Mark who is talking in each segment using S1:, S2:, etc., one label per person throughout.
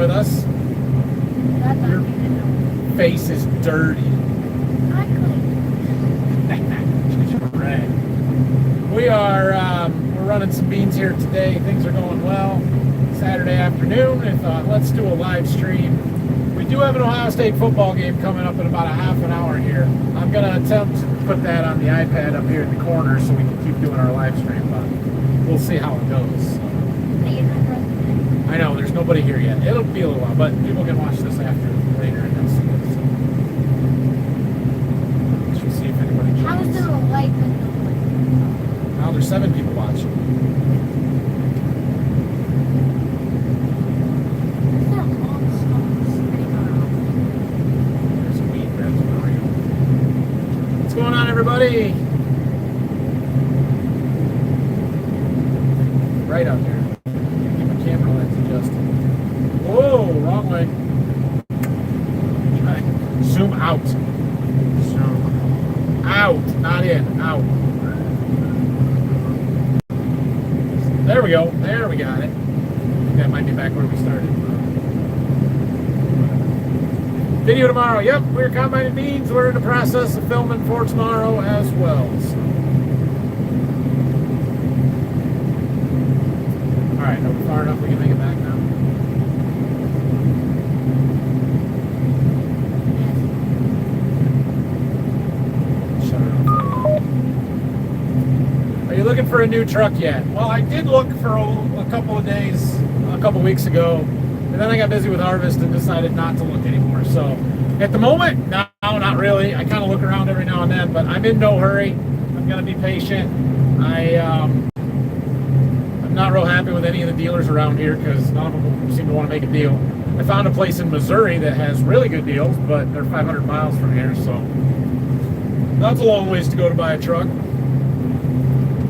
S1: with us. Your face is dirty. Right. We are we're running some beans here today. Things are going well. Saturday afternoon, I thought let's do a live stream. We do have an Ohio State football game coming up in about a half an hour here. I'm going to attempt to put that on the iPad up here in the corner so we can keep doing our live stream, but we'll see how it goes. I know, there's nobody here yet. It'll be a little while, but people can watch this after later and they'll see it. So. Let's see if anybody joins.
S2: How is there a light but no one?
S1: Now there's 7 people watching. There's a weed grabs Mario. What's going on, everybody? Right out there. Camera lens adjusted. Whoa, wrong way. Try. Zoom out. Zoom out, not in, out. There we go. There we got it. That might be back where we started. Video tomorrow. Yep, we're combining beans. We're in the process of filming for tomorrow as well. So. Alright, are we far enough we can make it back now? Shut it off. Are you looking for a new truck yet? Well, I did look for a couple of days, a couple weeks ago, and then I got busy with harvest and decided not to look anymore. So, at the moment, no, not really. I kind of look around every now and then, but I'm in no hurry. I'm going to be patient. I'm not real happy with any of the dealers around here because none of them seem to want to make a deal. I found a place in Missouri that has really good deals, but they're 500 miles from here, so that's a long ways to go to buy a truck.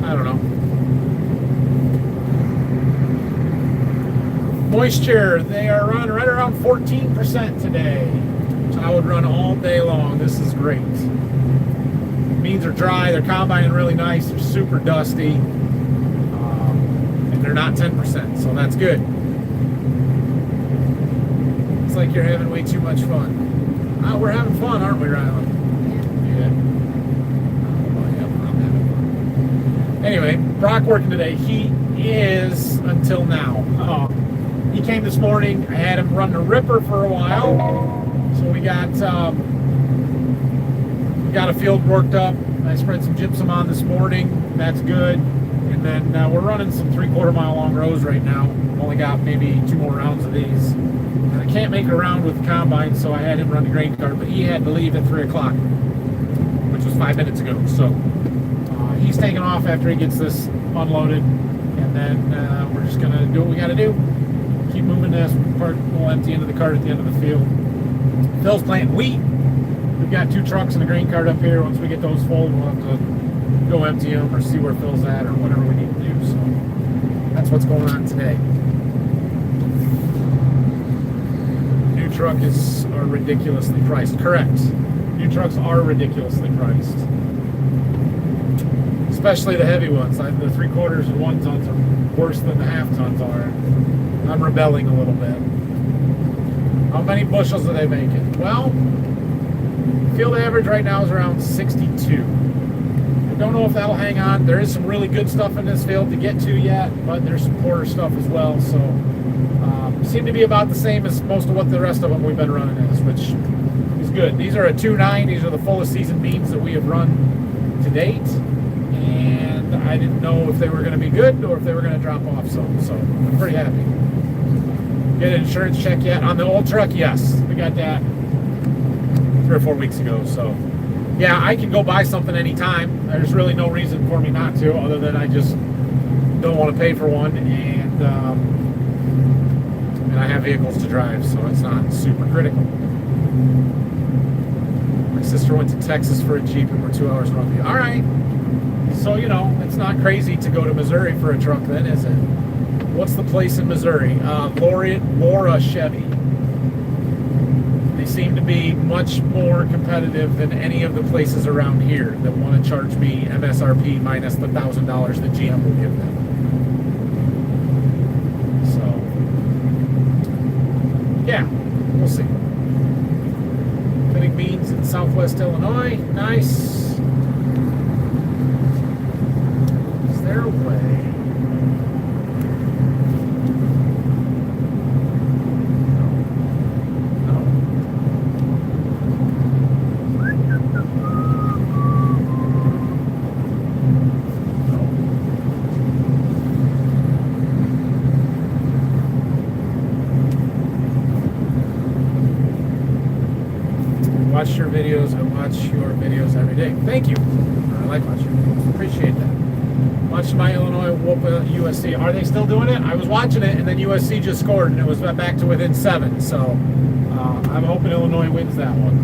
S1: I don't know. Moisture, they are running right around 14% today. So I would run all day long. This is great. Beans are dry, they're combining really nice, they're super dusty. They're not 10%, so that's good. It's like you're having way too much fun. Oh, we're having fun, aren't we, Ryland? Yeah. Oh, yeah, I'm having fun. Anyway, Brock working today. He is until now. He came this morning. I had him run the ripper for a while, so we got a field worked up. I spread some gypsum on this morning. That's good. And then we're running some 3/4 mile long rows right now. Only got maybe 2 more rounds of these. And I can't make a round with the combine, so I had him run the grain cart, but he had to leave at 3 o'clock, which was 5 minutes ago. So he's taking off after he gets this unloaded. And then we're just going to do what we got to do. Keep moving this part. We'll empty into the cart at the end of the field. Phil's planting wheat. We've got 2 trucks and a grain cart up here. Once we get those full, we'll have to go empty them or see where Phil's at or whatever we need to do. So that's what's going on today. New trucks are ridiculously priced. Correct. New trucks are ridiculously priced. Especially the heavy ones. The 3/4 and 1 tons are worse than the half tons are. I'm rebelling a little bit. How many bushels are they making? Well, field average right now is around 62. Don't know if that'll hang on. There is some really good stuff in this field to get to yet, but there's some poorer stuff as well. So seem to be about the same as most of what the rest of them we've been running is, which is good. These are a 2.9. These are the fullest season beans that we have run to date, and I didn't know if they were going to be good or if they were going to drop off some. So I'm pretty happy. Get an insurance check yet on the old truck? Yes, we got that 3 or 4 weeks ago. So. Yeah, I can go buy something anytime. There's really no reason for me not to, other than I just don't want to pay for one, and I have vehicles to drive, so it's not super critical. My sister went to Texas for a Jeep, and we're 2 hours from here. All right. So, you know, it's not crazy to go to Missouri for a truck then, is it? What's the place in Missouri? Laura Chevy. They seem to be much more competitive than any of the places around here that want to charge me MSRP minus the $1,000 that GM will give them. So, Southwest Illinois. Nice. Is there a way? Watch your videos. I watch your videos every day. Thank you. I like watching your videos. Appreciate that. Watched my Illinois whoop USC. Are they still doing it? I was watching it, and then USC just scored, and it was back to within 7. So I'm hoping Illinois wins that one.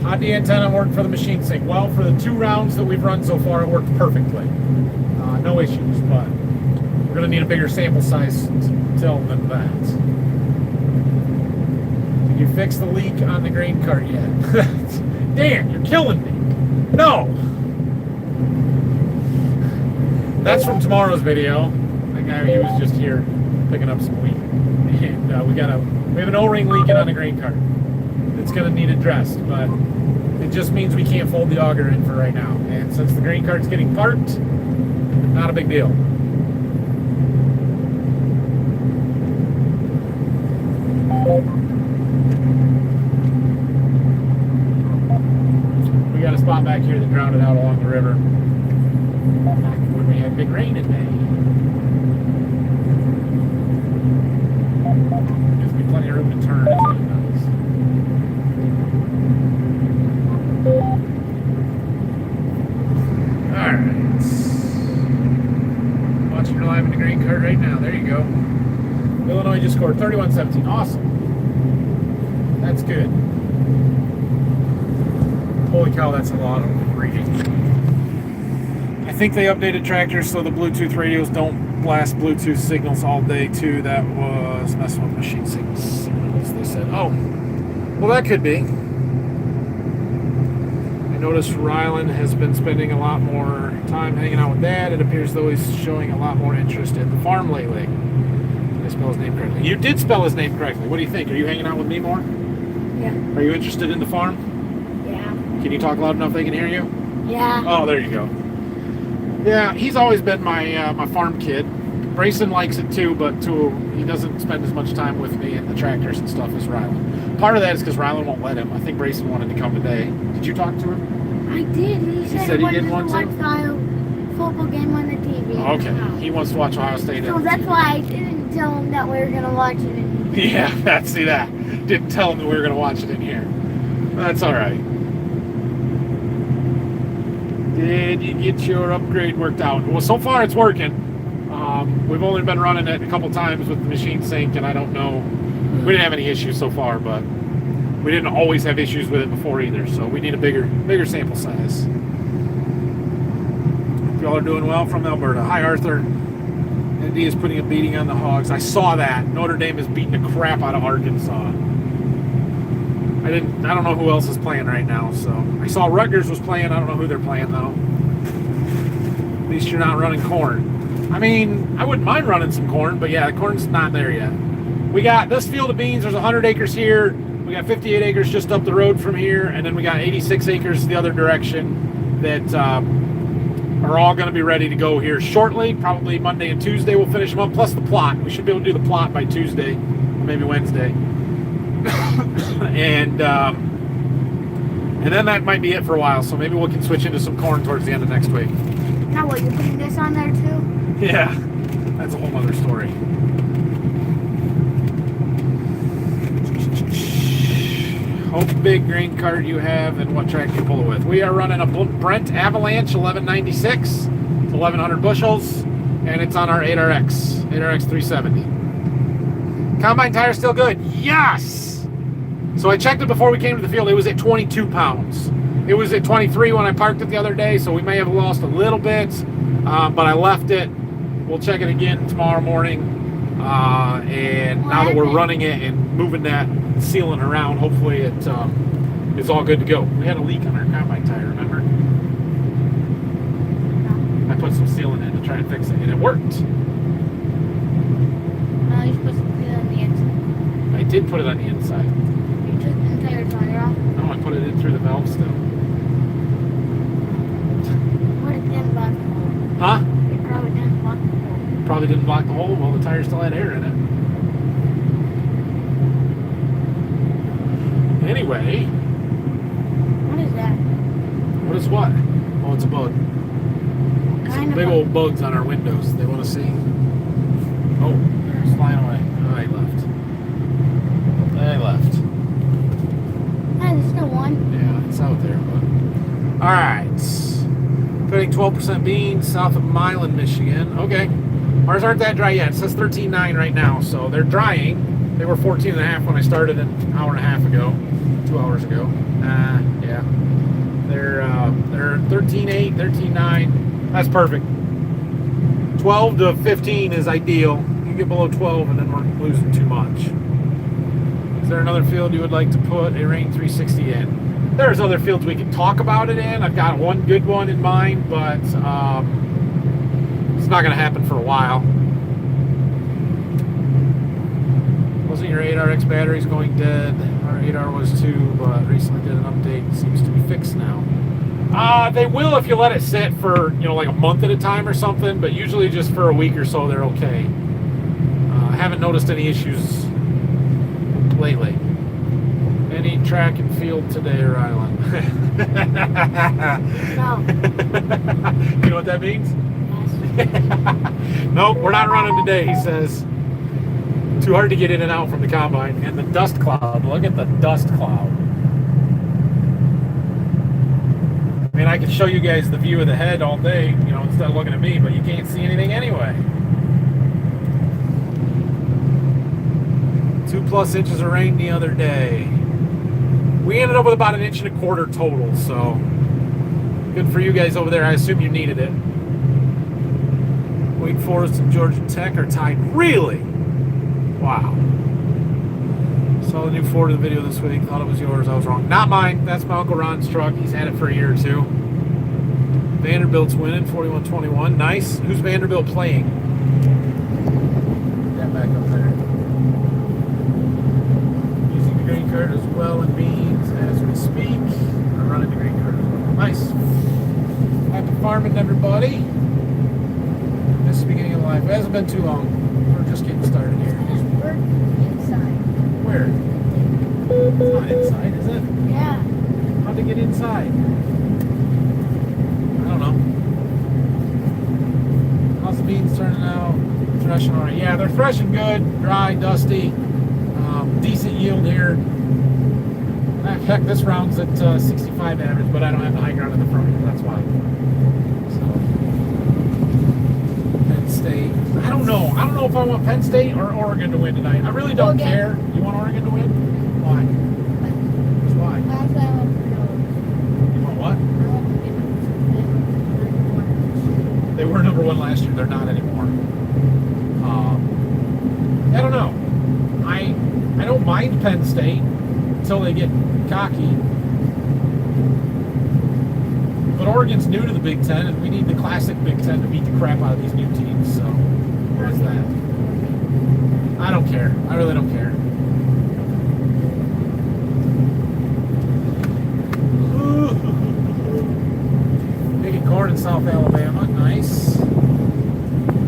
S1: How'd the antenna work for the machine sync? Well, for the 2 rounds that we've run so far, it worked perfectly. No issues, but we're going to need a bigger sample size still than that. You fix the leak on the grain cart yet? Dan, you're killing me. No. That's from tomorrow's video. That guy, he was just here picking up some wheat. And we have an O-ring leaking on the grain cart. It's going to need addressed, but it just means we can't fold the auger in for right now. And since the grain cart's getting parked, not a big deal. Got a spot back here that drowned it out along the river back when we had big rain in May. Gives me plenty of room to turn. It's really nice. Alright. Watching her live in the grain cart right now. There you go. Illinois just scored 31-17. Awesome. That's good. Holy cow, that's a lot of reading. I think they updated tractors so the Bluetooth radios don't blast Bluetooth signals all day too. That was messing with machine signals, they said. Oh, well, that could be. I noticed Ryland has been spending a lot more time hanging out with Dad. It appears though he's showing a lot more interest in the farm lately. Did I spell his name correctly? You did spell his name correctly. What do you think? Are you hanging out with me more?
S2: Yeah.
S1: Are you interested in the farm? Can you talk loud enough they can hear you?
S2: Yeah.
S1: Oh, there you go. Yeah, he's always been my my farm kid. Brayson likes it too, but he doesn't spend as much time with me and the tractors and stuff as Ryland. Part of that is because Ryland won't let him. I think Brayson wanted to come today. Did you talk to him?
S2: I did. He said
S1: he didn't want to
S2: watch the football game on the TV.
S1: Okay, he wants to watch Ohio State.
S2: So that's why I didn't tell him that we were going to watch it in here.
S1: Yeah, see that. Didn't tell him that we were going to watch it in here. That's all right. Did you get your upgrade worked out? Well, so far it's working. We've only been running it a couple times with the machine sync, and I don't know. We didn't have any issues so far, but we didn't always have issues with it before either. So we need a bigger sample size. Hope y'all are doing well from Alberta. Hi, Arthur. Indy is putting a beating on the Hogs. I saw that. Notre Dame is beating the crap out of Arkansas. I don't know who else is playing right now, so I saw Rutgers was playing. I don't know who they're playing though. At least you're not running corn. I mean, I wouldn't mind running some corn, but yeah, the corn's not there yet. We got this field of beans. There's 100 acres here. We got 58 acres just up the road from here, and then we got 86 acres the other direction that are all going to be ready to go here shortly. Probably Monday and Tuesday we'll finish them up, plus the plot. We should be able to do the plot by Tuesday, maybe Wednesday. and then that might be it for a while, so maybe we can switch into some corn towards the end of next week.
S2: Now what, you're putting this on there too?
S1: Yeah, that's a whole other story. How big grain cart you have and what tractor you pull it with. We are running a Brent Avalanche 1196. It's 1,100 bushels, and it's on our 8RX 370. Combine tire still good? Yes! So I checked it before we came to the field. It was at 22 pounds. It was at 23 when I parked it the other day, so we may have lost a little bit, but I left it. We'll check it again tomorrow morning. And now that we're running it and moving that sealing around, hopefully it's all good to go. We had a leak on our combine tire, remember? I put some sealant in to try and fix it, and it worked.
S2: No, you're supposed to put it on the inside.
S1: I did put it on the inside.
S2: You took the entire tire off?
S1: Huh?
S2: It probably didn't block the hole.
S1: Probably didn't block the hole. Well, the tire still had air in it. Anyway.
S2: What is that?
S1: What is what? Oh, it's a bug.
S2: Kind
S1: Some
S2: of
S1: big
S2: a-
S1: old bugs on our windows. They want to see. Oh, it's flying away. Oh, he left. They left.
S2: Ah, there's still one.
S1: Yeah, it's out there. But... All right. Putting 12% beans south of Milan, Michigan. Okay. Ours aren't that dry yet. It says 13.9 right now, so they're drying. They were 14.5 when I started an hour and a half ago, 2 hours ago. Yeah. They're 13.8, 13.9. That's perfect. 12 to 15 is ideal. You get below 12 and then we're losing too much. Is there another field you would like to put a Rain 360 in? There's other fields we can talk about it in. I've got one good one in mind, but it's not going to happen for a while. Wasn't your 8RX batteries going dead? Our 8R was too, but recently did an update. It seems to be fixed now. They will if you let it sit for, like a month at a time or something, but usually just for a week or so they're okay. I haven't noticed any issues lately. Any track and field today, Ryland?
S2: No.
S1: You know what that means?
S2: Yes.
S1: Nope, we're not running today, he says. Too hard to get in and out from the combine. And the dust cloud, look at the dust cloud. I mean, I can show you guys the view of the head all day, instead of looking at me, but you can't see anything anyway. 2+ inches of rain the other day. We ended up with about 1.25 inches total, so good for you guys over there. I assume you needed it. Wake Forest and Georgia Tech are tied. Really? Wow. Saw the new Ford in the video this week. Thought it was yours. I was wrong. Not mine. That's my Uncle Ron's truck. He's had it for a year or two. Vanderbilt's winning 41-21. Nice. Who's Vanderbilt playing? Get that back up there. Using the green card as well in beans as we speak. I'm running the green card as well. Nice. Happy farming, everybody. This is the beginning of life. It hasn't been too long. We're just getting started here.
S2: There's work inside.
S1: Where? It's not inside, is it?
S2: Yeah.
S1: How'd they get inside? I don't know. How's the beans turning out? Threshing alright. Yeah, they're threshing good. Dry, dusty. Decent yield here. Heck, this round's at 65 average, but I don't have the high ground in the front. That's why. Penn State. I don't know. I don't know if I want Penn State or Oregon to win tonight. I really don't
S2: Okay.
S1: care. You want Oregon to win? Why? Just why?
S2: Last time I went for
S1: You want what?
S2: those.
S1: They were number one last year. They're not anymore. I don't know. I don't mind Penn State until they get cocky. But Oregon's new to the Big Ten, and we need the classic Big Ten to beat the crap out of these new teams. So there's that. I don't care. I really don't care. Making corn in South Alabama. Nice.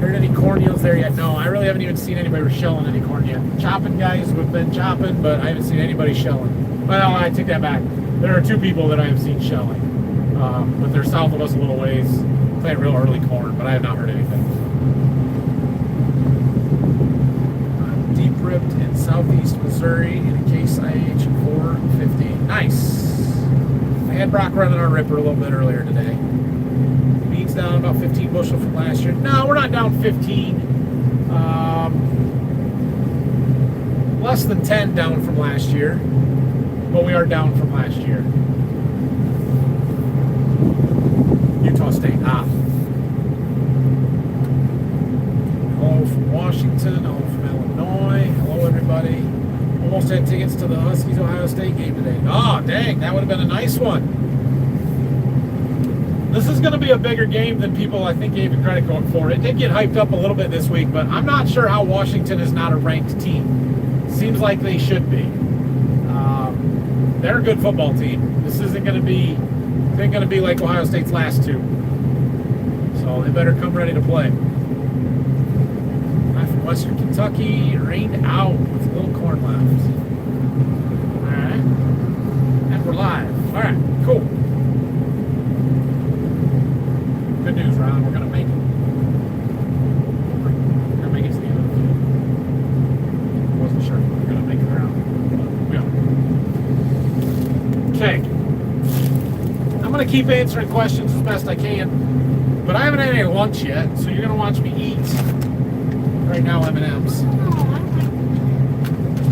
S1: Heard any cornmeals there yet? No, I really haven't even seen anybody shelling any corn yet. Chopping guys have been chopping, but I haven't seen anybody shelling. Well, I take that back. There are 2 people that I have seen shelling. But they're south of us a little ways. Plant real early corn, but I have not heard anything. Deep ripped in southeast Missouri in a Case IH 450. Nice. I had Brock running our ripper a little bit earlier today. Beans down about 15 bushel from last year. No, we're not down 15. Less than 10 down from last year, but we are down from last year. Utah State. Hello from Washington. Hello from Illinois. Hello, everybody. Almost had tickets to the Huskies Ohio State game today. Oh, dang. That would have been a nice one. This is going to be a bigger game than people, I think, gave it credit for. It did get hyped up a little bit this week, but I'm not sure how Washington is not a ranked team. Seems like they should be. They're a good football team. This isn't going to be like Ohio State's last 2. So they better come ready to play. I'm from Western Kentucky, rained out with a little corn left. Alright. And we're live. Alright, cool. Good news, Ryland. We're going to make it. We're going to make it to the end of the field. Wasn't sure if we were going to make it around. But we are. Okay. I'm going to keep answering questions as best I can. But I haven't had any lunch yet, so you're going to watch me eat. Right now, M&M's.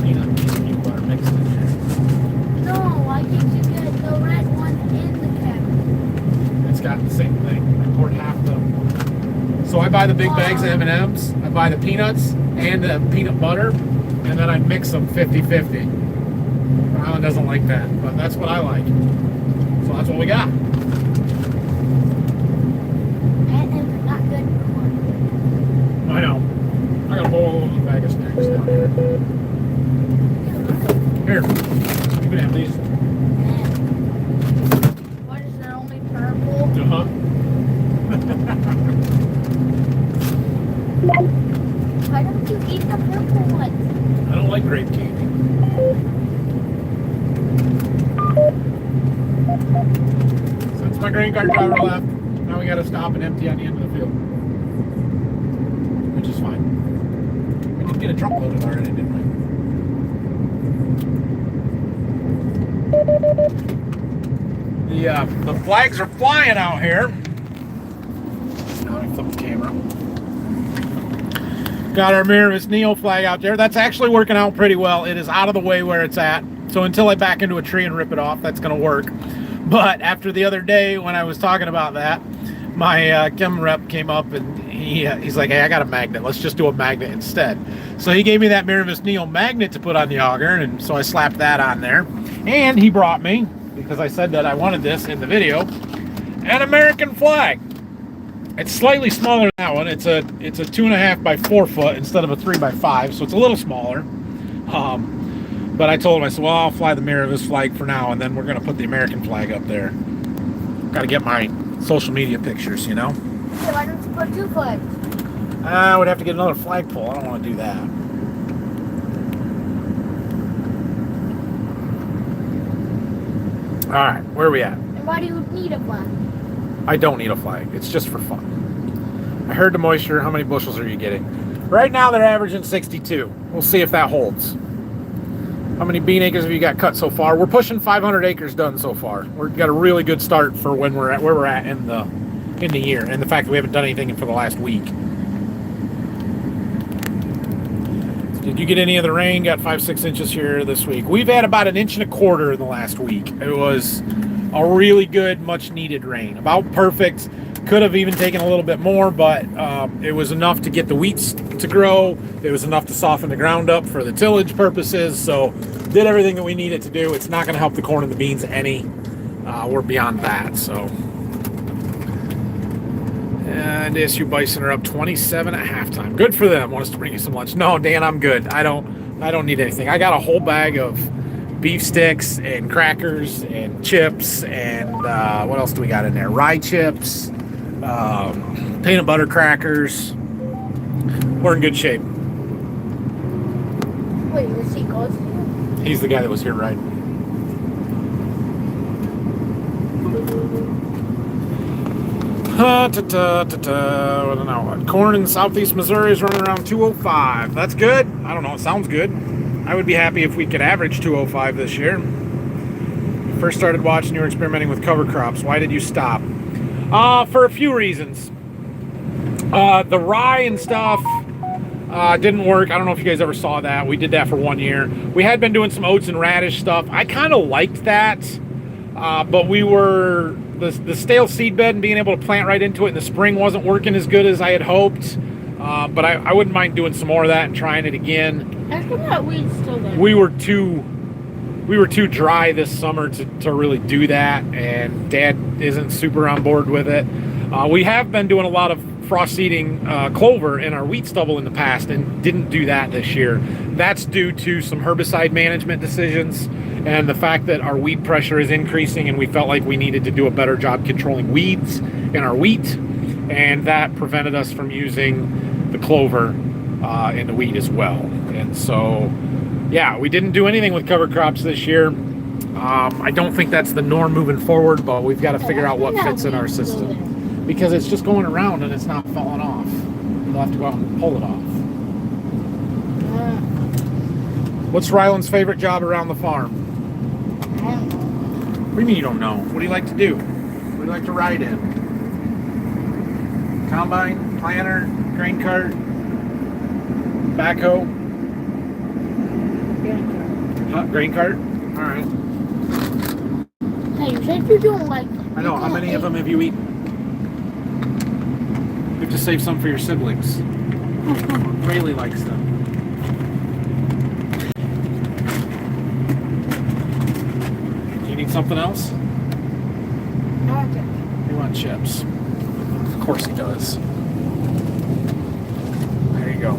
S1: Peanut butter mixed in there.
S2: No, I get to get the red one in the cabinet.
S1: It's got the same thing. I poured half of them. So I buy the big bags of M&M's. I buy the peanuts and the peanut butter, and then I mix them 50-50. Ryland doesn't like that, but that's what I like. So that's what we got.
S2: And they're not good for one.
S1: I know. I got a whole bag of snacks down here. Here, you can have these.
S2: What is there, only purple?
S1: Uh-huh.
S2: Why don't you eat the purple ones?
S1: I don't like grape candy. Since my grain cart driver left, now we got to stop and empty on the end of the field. Which is fine. We did get a truck loaded already, didn't we? The flags are flying out here. Now I flip the camera. Got our Miravis Neo flag out there. That's actually working out pretty well. It is out of the way where it's at. So until I back into a tree and rip it off, that's going to work. But after the other day when I was talking about that, my chem rep came up and he's like, hey, I got a magnet. Let's just do a magnet instead. So he gave me that Miravis Neo magnet to put on the auger, and so I slapped that on there. And he brought me, because I said that I wanted this in the video, an American flag. It's slightly smaller than that one. It's a 2.5 by 4 foot instead of a 3 by 5, so it's a little smaller. But I told him, I said, well, I'll fly the Miravis flag for now, and then we're going to put the American flag up there. Got to get my social media pictures, you know?
S2: So why don't you put 2 flags?
S1: I would have to get another flagpole. I don't want to do that. All right, where are we at?
S2: And why do you need a flag?
S1: I don't need a flag. It's just for fun. I heard the moisture. How many bushels are you getting? Right now, they're averaging 62. We'll see if that holds. How many bean acres have you got cut so far? We're pushing 500 acres done so far. We've got a really good start for when we're at where we're at in the year, and the fact that we haven't done anything for the last week. Did you get any of the rain? Got 5-6 inches here this week. We've had about 1.25 inches in the last week. It was a really good, much needed rain. About perfect. Could have even taken a little bit more, but it was enough to get the wheats to grow. It was enough to soften the ground up for the tillage purposes. So did everything that we needed to do. It's not going to help the corn and the beans any. We're beyond that. So, and ASU bison are up 27 at halftime. Good for them. Want us to bring you some lunch? No, Dan, I'm good. I don't need anything. I got a whole bag of beef sticks and crackers and chips and what else do we got in there? Rye chips, peanut butter crackers. We're in good shape.
S2: Wait, is he close to you?
S1: He's the guy that was here, right? I don't know. Corn in southeast Missouri is running around 205. That's good. I don't know. It sounds good. I would be happy if we could average 205 this year. You first started watching, you were experimenting with cover crops. Why did you stop? For a few reasons. The rye and stuff didn't work. I don't know if you guys ever saw that. We did that for 1 year. We had been doing some oats and radish stuff. I kind of liked that, but we were the stale seed bed and being able to plant right into it in the spring wasn't working as good as I had hoped. But I wouldn't mind doing some more of that and trying it again.
S2: How come that weed's still there?
S1: We were too dry this summer to really do that, and Dad isn't super on board with it. We have been doing a lot of frost seeding clover in our wheat stubble in the past and didn't do that this year. That's due to some herbicide management decisions and the fact that our weed pressure is increasing, and we felt like we needed to do a better job controlling weeds in our wheat. and that prevented us from using the clover and the wheat as well. And so, yeah, we didn't do anything with cover crops this year. I don't think that's the norm moving forward, but we've got to figure out what fits in our system, because it's just going around and it's not falling off. You'll have to go out and pull it off. What's Ryland's favorite job around the farm? What do you mean you don't know? What do you like to do? What do you like to ride in? Combine, planter, grain cart, backhoe? Grain cart? All right.
S2: Hey, you said you're doing like...
S1: I know. How many of them have you eaten? You have to save some for your siblings. Rayleigh likes them. Do you need something else?
S2: Okay.
S1: You want chips? Of course he does. There you go.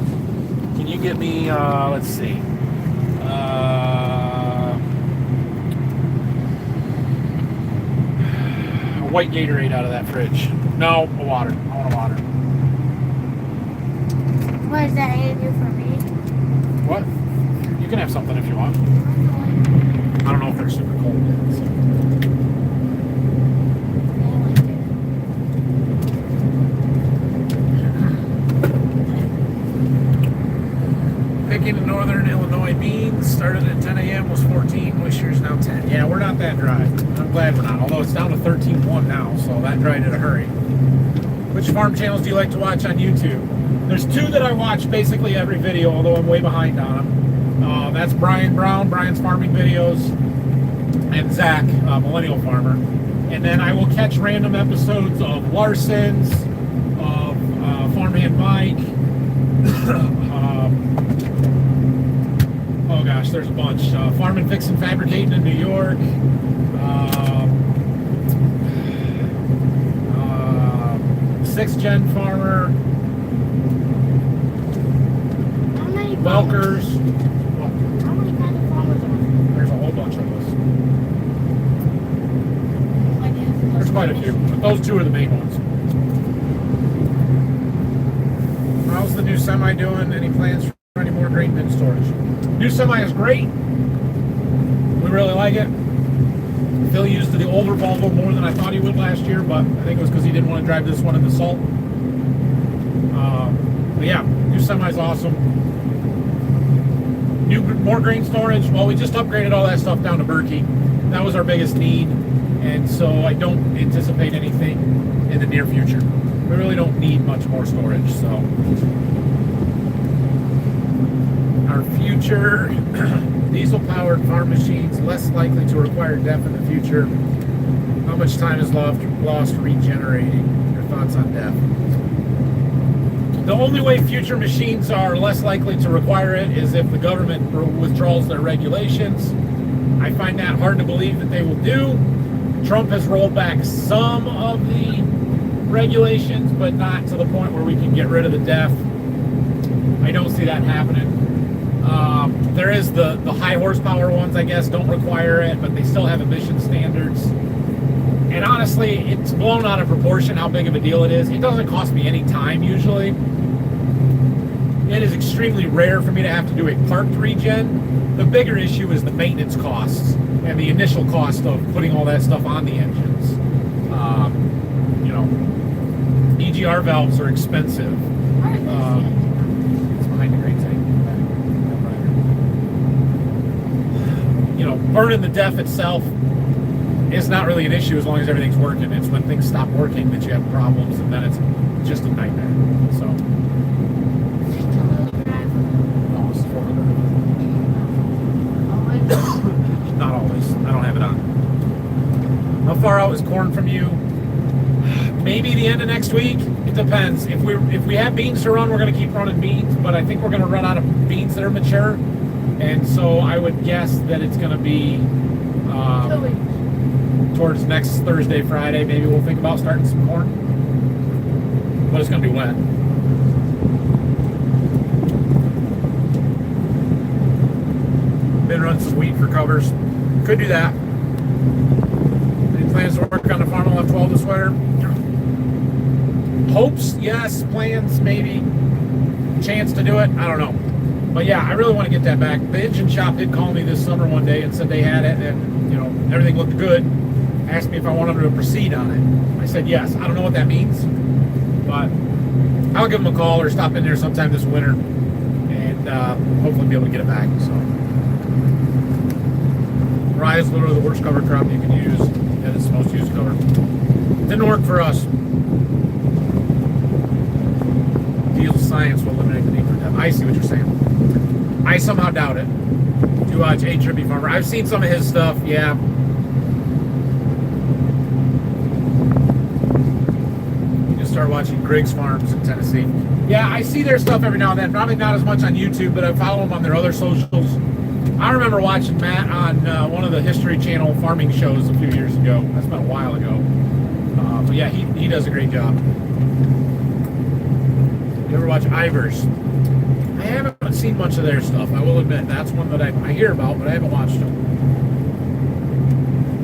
S1: Can you get me, let's see. A white Gatorade out of that fridge. No, a water. I want a water.
S2: What is that Andrew for me?
S1: What? You can have something if you want. I don't know if they're super cold yet. So. Picking northern Illinois beans started at 10 a.m. was 14. Moisture is now 10. Yeah, we're not that dry. I'm glad we're not. Although it's down to 13.1 now, so that dried in a hurry. Which farm channels do you like to watch on YouTube? There's two that I watch basically every video, although I'm way behind on them. That's Brian Brown, Brian's farming videos, and Zach, Millennial Farmer. And then I will catch random episodes of Larson's, of Farmhand Mike. Oh gosh, there's a bunch. Farm and Fix and Fabricating in New York. Sixth Gen Farmer.
S2: How many
S1: Welkers.
S2: How many kinds of farmers are there?
S1: There's a whole bunch of us. There's quite a few, but those two are the main ones. How's the new semi doing? Any plans for any more grain bin storage? New semi is great. We really like it. Phil used the older Volvo more than I thought he would last year, but I think it was because he didn't want to drive this one in the salt. But yeah, new semi is awesome. More grain storage. Well, we just upgraded all that stuff down to Berkey. That was our biggest need, and so I don't anticipate anything in the near future. We really don't need much more storage. So our future diesel-powered farm machines less likely to require DEF in the future. How much time is lost regenerating? Your thoughts on DEF? The only way future machines are less likely to require it is if the government withdraws their regulations. I find that hard to believe that they will do. Trump has rolled back some of the regulations, but not to the point where we can get rid of the DEF. I don't see that happening. There is the high horsepower ones, I guess, don't require it, but they still have emission standards. And honestly, it's blown out of proportion how big of a deal it is. It doesn't cost me any time usually. It is extremely rare for me to have to do a parked regen. The bigger issue is the maintenance costs and the initial cost of putting all that stuff on the engines. You know, EGR valves are expensive. It's behind the grain tank. You know, burning the DEF itself is not really an issue as long as everything's working. It's when things stop working that you have problems, and then it's just a nightmare. So, almost 400. Not always. I don't have it on. How far out is corn from you? Maybe the end of next week. It depends. If we have beans to run, we're going to keep running beans, but I think we're going to run out of beans that are mature, and so I would guess that it's going to be towards next Thursday, Friday. Maybe we'll think about starting some corn, but it's going to be wet. Been running some wheat for covers. Could do that. Any plans to work on the farm on F12 this winter? Hopes, yes. Plans, maybe. Chance to do it, I don't know. But yeah, I really want to get that back. The engine shop did call me this summer one day and said they had it, and you know, everything looked good. Asked me if I wanted to proceed on it. I said yes. I don't know what that means, but I'll give them a call or stop in there sometime this winter, and hopefully be able to get it back. So, rye is literally the worst cover crop you can use, and it's the most used cover. Didn't work for us. Diesel science will eliminate the need for that. I see what you're saying. I somehow doubt it. Do watch A Trippy Farmer. I've seen some of his stuff. Yeah. Start watching Griggs Farms in Tennessee. Yeah, I see their stuff every now and then. Probably not as much on YouTube, but I follow them on their other socials. I remember watching Matt on one of the History Channel farming shows a few years ago. That's been a while ago. But yeah, he does a great job. You ever watch Ivers? I haven't seen much of their stuff, I will admit. That's one that I hear about, but I haven't watched them.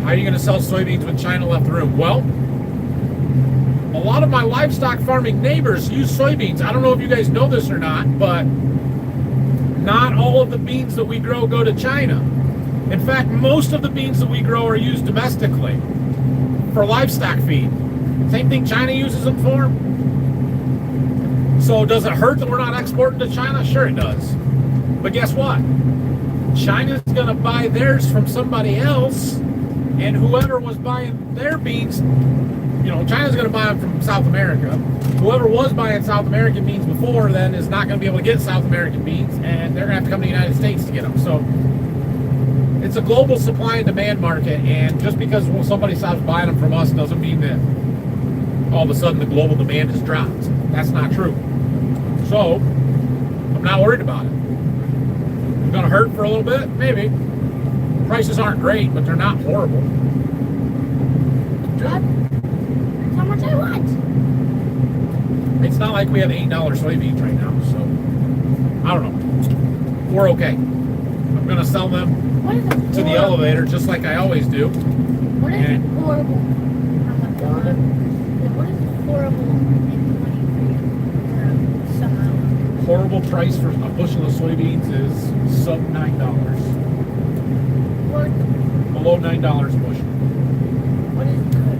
S1: How are you going to sell soybeans when China left the room? Well, a lot of my livestock farming neighbors use soybeans. I don't know if you guys know this or not, but not all of the beans that we grow go to China. In fact, most of the beans that we grow are used domestically for livestock feed. Same thing China uses them for. So does it hurt that we're not exporting to China? Sure it does. But guess what? China's going to buy theirs from somebody else, and whoever was buying their beans, you know, China's going to buy them from South America. Whoever was buying South American beans before then is not going to be able to get South American beans, and they're going to have to come to the United States to get them. So it's a global supply and demand market, and just because somebody stops buying them from us doesn't mean that all of a sudden the global demand has dropped. That's not true. So I'm not worried about it. It's going to hurt for a little bit? Maybe. Prices aren't great, but they're not horrible.
S2: What? That's how much I want.
S1: It's not like we have $8 soybeans right now, so I don't know. We're okay. I'm going to sell them to the elevator just like I always do.
S2: What is horrible? What is horrible in 23 somehow?
S1: Horrible price for a bushel of soybeans is sub $9.
S2: What?
S1: Below $9 a bushel.
S2: What is good?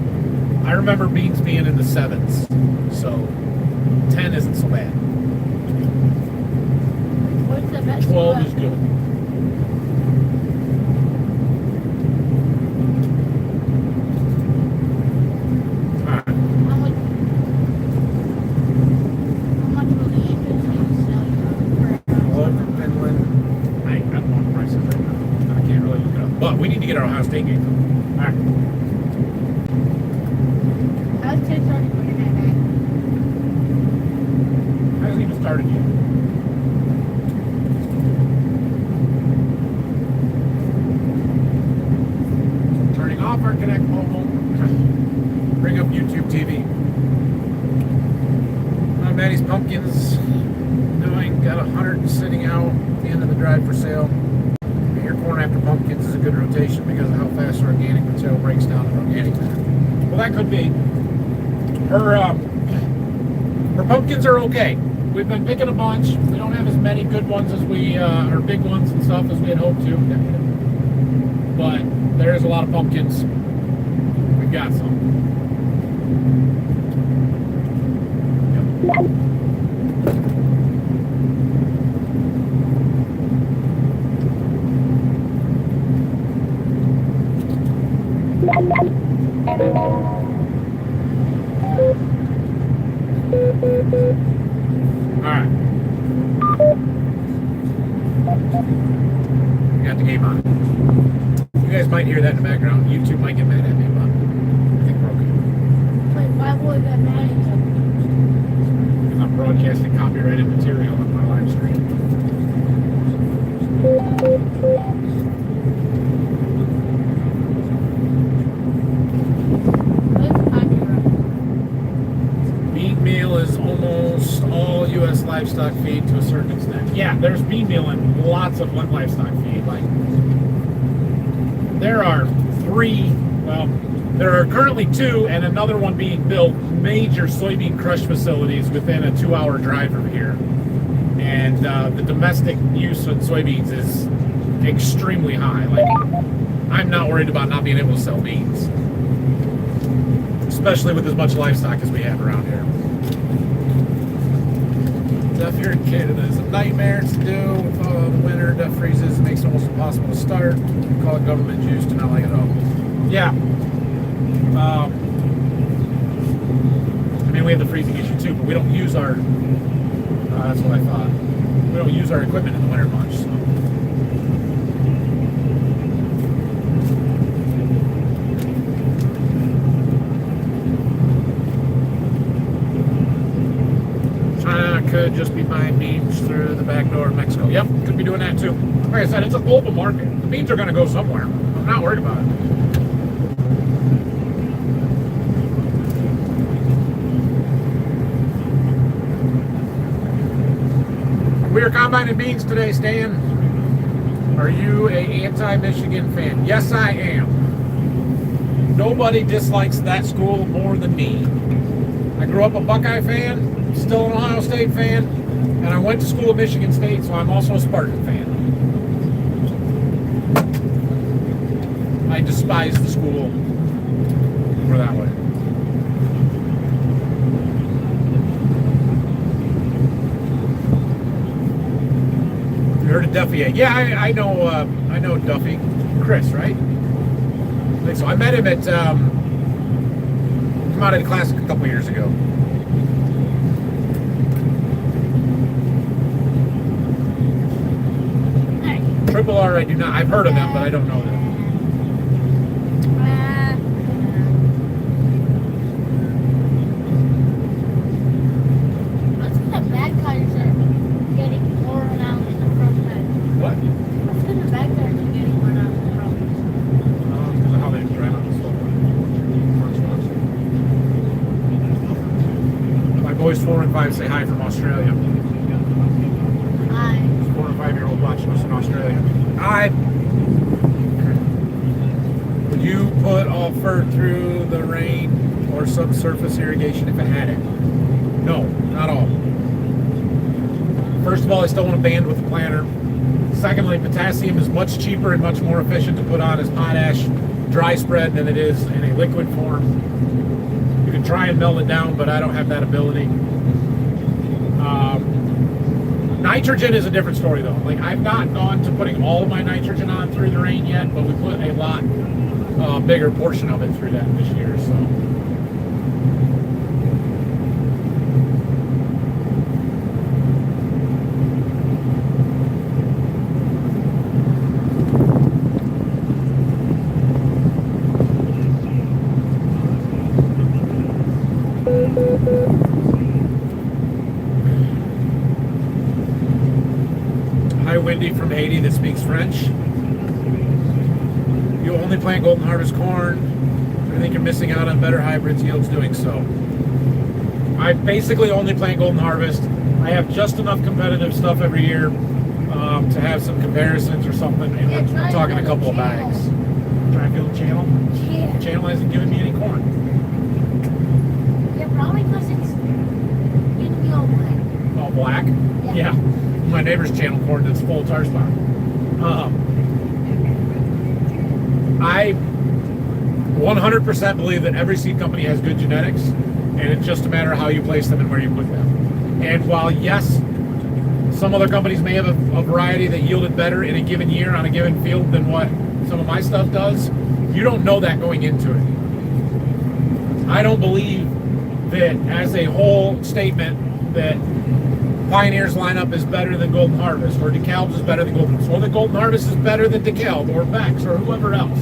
S1: I remember beans being in the 7s, so 10 isn't so bad.
S2: What's the best?
S1: 12 is good. Alright.
S2: How much will the agency sell you for?
S1: Well, Finland, I don't know the prices right now. I can't really look it up. But we need to get our Ohio State game. Alright.
S2: I was just starting to put your back.
S1: Hasn't even started yet. Turning off our Connect Mobile. Bring up YouTube TV. Maddie's pumpkins doing. Got 100 sitting out at the end of the drive for sale. Your corn after pumpkins is a good rotation because of how fast organic material breaks down in organic matter. Well, that could be. Her pumpkins are okay. We've been picking a bunch. We don't have as many good ones as we, or big ones and stuff as we had hoped to. But there's a lot of pumpkins. We've got some. Yep. Alright. We got the game on. You guys might hear that in the background. YouTube might get mad at me, but I think we're okay.
S2: Wait, why would that matter?
S1: Because I'm broadcasting copyrighted material on my live stream. Bean meal is almost all U.S. livestock feed to a certain extent. Yeah, there's bean meal in lots of livestock feed. Like, there are 3 Well, there are currently 2 and another one being built, major soybean crush facilities within a 2-hour drive from here. And the domestic use of soybeans is extremely high. Like, I'm not worried about not being able to sell beans, especially with as much livestock as we have around here. Stuff here in Canada is a nightmare to do with the winter. Duff freezes, makes it almost impossible to start. We call it government juice, do not like it at all. Yeah. I mean, we have the freezing issue too, but we don't use our. That's what I thought. We don't use our equipment in the winter much. So. Could just be buying beans through the back door of Mexico. Yep, could be doing that too. Like I said, it's a global market. The beans are going to go somewhere. I'm not worried about it. We are combining beans today, Stan. Are you a anti-Michigan fan? Yes, I am. Nobody dislikes that school more than me. I grew up a Buckeye fan. Still an Ohio State fan, and I went to school at Michigan State, so I'm also a Spartan fan. I despise the school. We're that way. You heard of Duffy? Yeah, I know Duffy. Chris, right? I think so. I met him at Commodity Classic a couple years ago. Triple R, I do not. I've heard of them, but I don't know them.
S2: What's the back tires are getting worn out in the front side?
S1: What?
S2: What's the back tires are getting worn out in the front?
S1: Because of how they drive on the slope. My boys 4 and 5 say hi from Australia. 4 and 5-year-old watching us in Australia. Would you put all fert through the rain or subsurface irrigation if it had it? No, not all. First of all, I still want to band with the planter. Secondly, potassium is much cheaper and much more efficient to put on as potash dry spread than it is in a liquid form. You can try and melt it down, but I don't have that ability. Nitrogen is a different story, though. Like, I've not gone to putting all of my nitrogen on through the rain yet, but we put a lot bigger portion of it through that this year. So. Hi, Wendy from Haiti that speaks French. You only plant Golden Harvest corn. I think you're missing out on better hybrids yields doing so. I basically only plant Golden Harvest. I have just enough competitive stuff every year to have some comparisons or something. And I'm talking a couple of bags. Trying to fill the channel?
S2: Yeah.
S1: The channel hasn't given me any corn.
S2: Yeah, probably because it's going to be all black.
S1: All black? Yeah. My neighbor's channel corn that's full of tar spot. I 100% believe that every seed company has good genetics, and it's just a matter of how you place them and where you put them. And while, yes, some other companies may have a variety that yielded better in a given year on a given field than what some of my stuff does, you don't know that going into it. I don't believe that as a whole statement that Pioneer's lineup is better than Golden Harvest, or DeKalb's is better than Golden Harvest, or that Golden Harvest is better than DeKalb, or Beck's, or whoever else.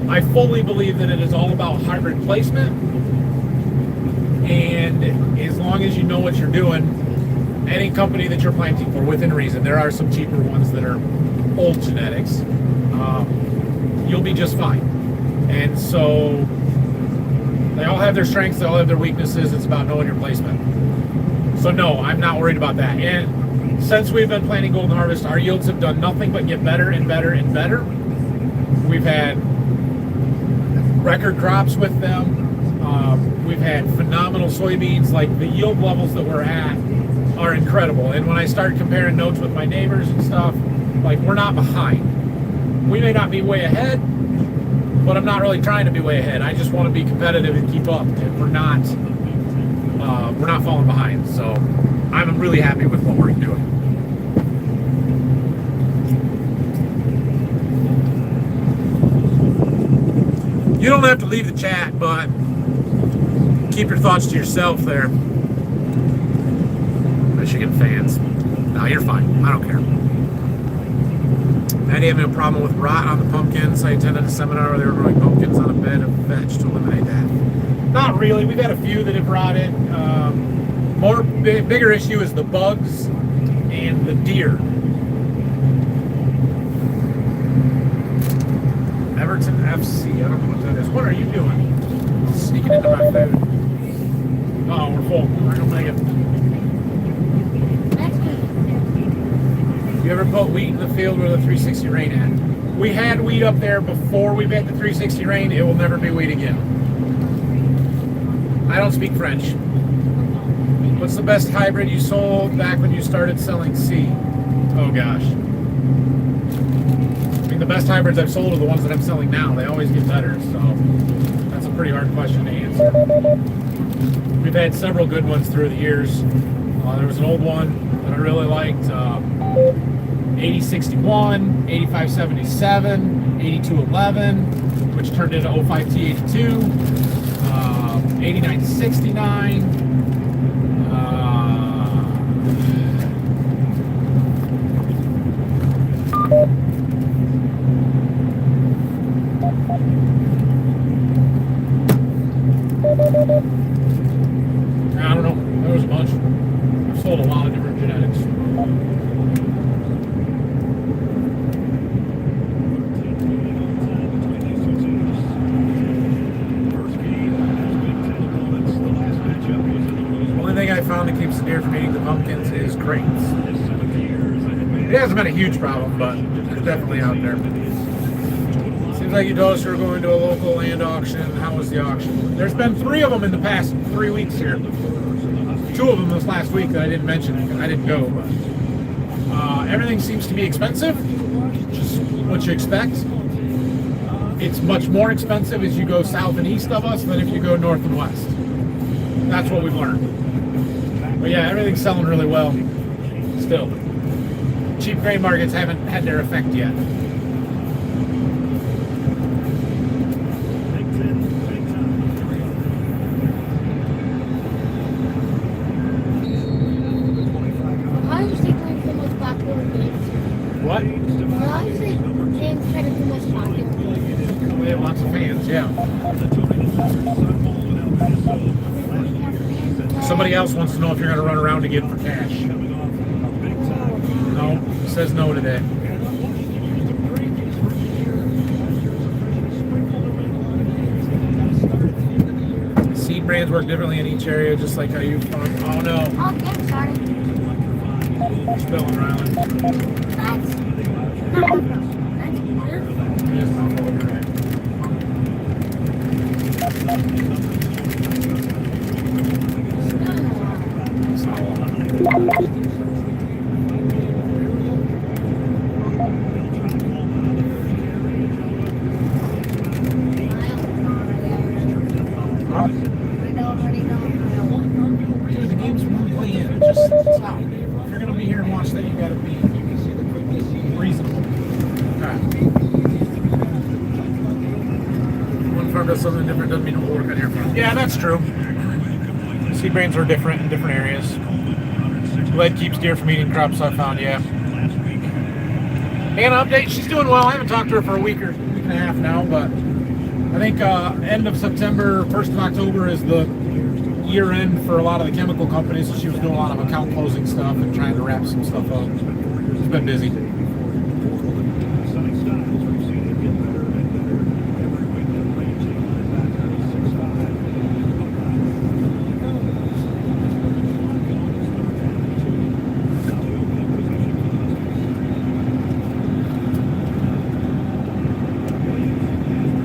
S1: I fully believe that it is all about hybrid placement, and as long as you know what you're doing, any company that you're planting for, within reason, there are some cheaper ones that are old genetics, you'll be just fine. And so they all have their strengths, they all have their weaknesses. It's about knowing your placement. So no, I'm not worried about that. And since we've been planting Golden Harvest, our yields have done nothing but get better and better and better. We've had record crops with them. We've had phenomenal soybeans. Like, the yield levels that we're at are incredible. And when I start comparing notes with my neighbors and stuff, like, we're not behind. We may not be way ahead, but I'm not really trying to be way ahead. I just want to be competitive and keep up. And we're not falling behind. So I'm really happy with what we're doing. You don't have to leave the chat, but keep your thoughts to yourself there. Michigan fans. No, you're fine. I don't care. Maddie having a problem with rot on the pumpkins. I attended a seminar where they were growing pumpkins on a bed of veg to eliminate that. Not really. We've had a few that have rotted. Bigger issue is the bugs and the deer. Everton FC. I don't know what that is. What are you doing? Sneaking into my food. Oh, we're full. We're gonna make it. You ever put wheat in the field where the 360 rain at? We had wheat up there before we met the 360 rain. It will never be wheat again. I don't speak French. What's the best hybrid you sold back when you started selling seed? Oh gosh. I mean, the best hybrids I've sold are the ones that I'm selling now. They always get better, so that's a pretty hard question to answer. We've had several good ones through the years. There was an old one that I really liked, 8061, 8577, 8211, which turned into 05T82, 8969. I don't know. There was a bunch. I've sold a lot of different genetics. The only thing I found that keeps the deer from eating the pumpkins is crates. It hasn't been a huge problem, but it's definitely out there. Seems like you told us you were going to a local land auction. How was the auction? There's been 3 of them in the past 3 weeks here. 2 of them this last week that I didn't mention because I didn't go. But everything seems to be expensive, just what you expect. It's much more expensive as you go south and east of us than if you go north and west. That's what we've learned. But yeah, everything's selling really well still. Cheap grain markets haven't had their effect yet. What? We have lots of fans, yeah. Somebody else wants to know if you're going to run around again for cash. No, says no today. Seed brands work differently in each area, just like how you farm. Oh no.
S2: Oh, yeah, sorry.
S1: Spilling Ryland.
S2: That's
S1: The game's one play in. Just stop. If you're going to be here and watch that, you got to be reasonable. Alright. One farm does something different doesn't mean it will work on your farm. Yeah, that's true. Seed brains are different in different areas. Lead keeps deer from eating crops, I found, yeah. Hannah, update, she's doing well. I haven't talked to her for a week and a half now, but I think end of September, 1st of October is the year end for a lot of the chemical companies, so she was doing a lot of account closing stuff and trying to wrap some stuff up. She's been busy.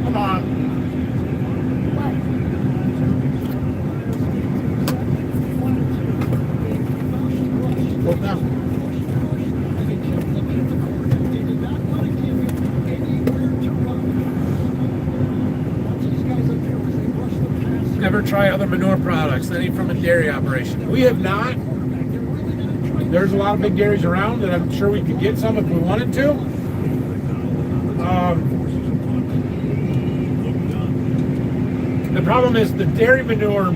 S1: Come on. try other manure products, any from a dairy operation? We have not. There's a lot of big dairies around that I'm sure we could get some if we wanted to. The problem is the dairy manure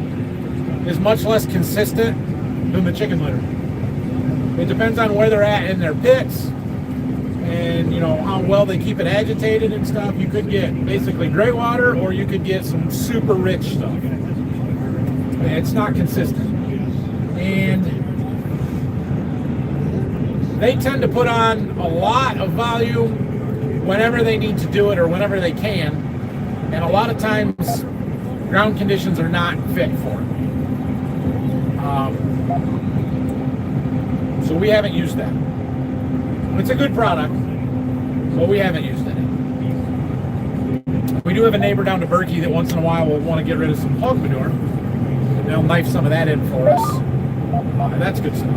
S1: is much less consistent than the chicken litter. It depends on where they're at in their pits and, you know, how well they keep it agitated and stuff. You could get basically gray water, or you could get some super rich stuff. It's not consistent. And they tend to put on a lot of volume whenever they need to do it or whenever they can. And a lot of times ground conditions are not fit for it. So we haven't used that. It's a good product, but we haven't used it. We do have a neighbor down to Berkey that once in a while will want to get rid of some hog manure. And they'll knife some of that in for us. And that's good stuff.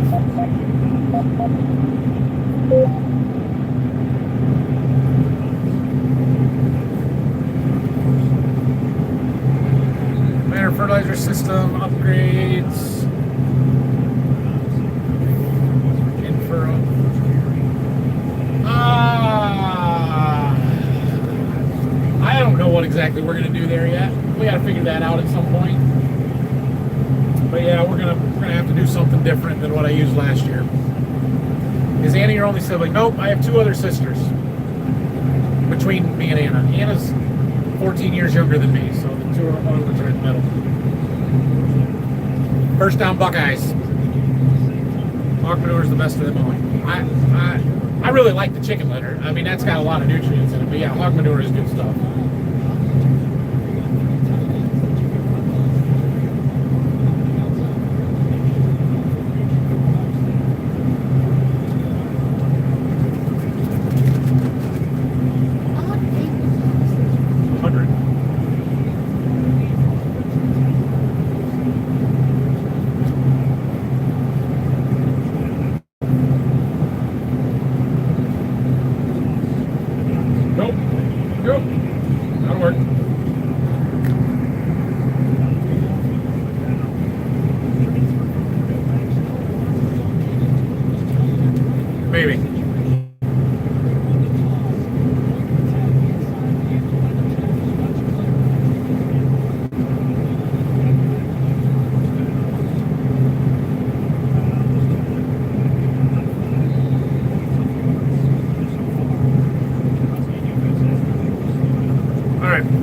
S1: Manure fertilizer system upgrades. I don't know what exactly we're going to do there yet. We got to figure that out at some point. But yeah, we're gonna have to do something different than what I used last year. Is Anna your only sibling? Nope, I have 2 other sisters between me and Anna. Anna's 14 years younger than me, so the 2 other ones are in the middle. First down, Buckeyes. Hog manure is the best of them all. I really like the chicken litter. I mean, that's got a lot of nutrients in it, but yeah, hog manure is good stuff.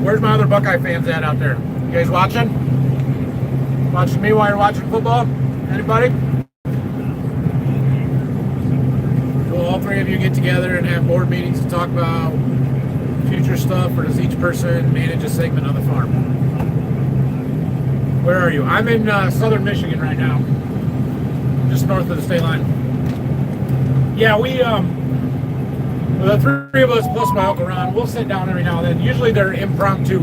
S1: Where's my other Buckeye fans at out there? You guys watching? Watching me while you're watching football? Anybody? Will all 3 of you get together and have board meetings to talk about future stuff, or does each person manage a segment on the farm? Where are you? I'm in southern Michigan right now, just north of the state line. Yeah, we the 3 of us plus my Uncle Ron, we'll sit down every now and then. Usually they're impromptu,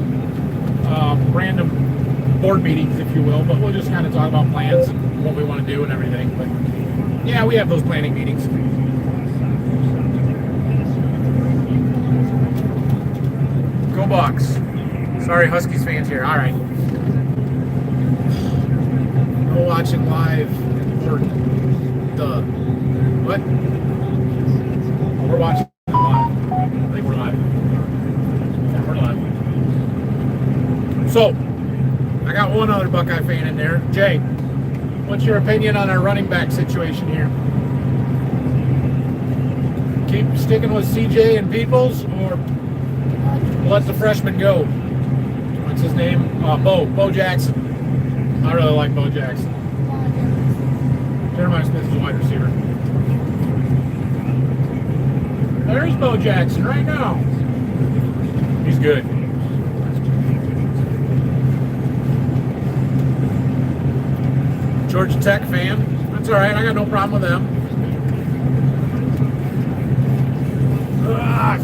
S1: random board meetings, if you will, but we'll just kind of talk about plans and what we want to do and everything. But yeah, we have those planning meetings. Go Bucks. Sorry, Huskies fans here. All right. No watching live or the what? Oh, we're watching. I think we're live. Yeah, we're live. So, I got one other Buckeye fan in there. Jay, what's your opinion on our running back situation here? Keep sticking with CJ and Peoples, or let the freshman go? What's his name? Bo Jackson. I really like Bo Jackson. Jeremiah Smith is a wide receiver. There's Bo Jackson right now. He's good. Georgia Tech fan. That's all right. I got no problem with them.
S2: What?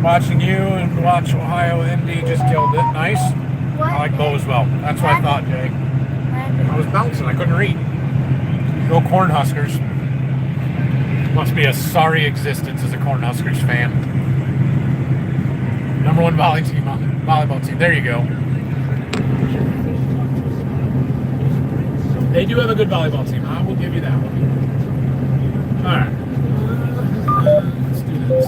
S1: Watching you and watch Ohio Indy just killed it. Nice.
S2: What?
S1: I like Bo as well. That's what I thought, Jay. I was bouncing. I couldn't read. Go Cornhuskers. Must be a sorry existence as a Cornhuskers fan. #1 volley team on Volleyball team. There you go. They do have a good volleyball team. I will give you that one. All right. Let's do this.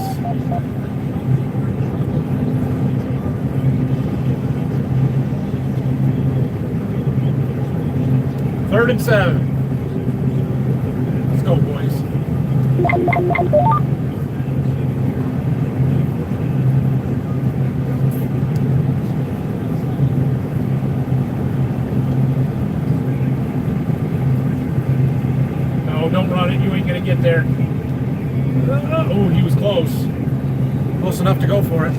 S1: Third and 7. Let's go, boys. No, don't run it. You ain't gonna get there. Oh, he was close. Close enough to go for it.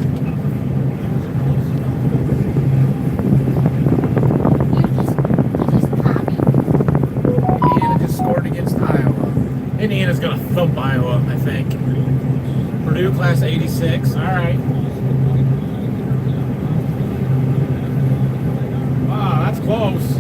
S1: Indiana's going to thump Iowa, I think. Purdue class 86. All right. Wow, that's close.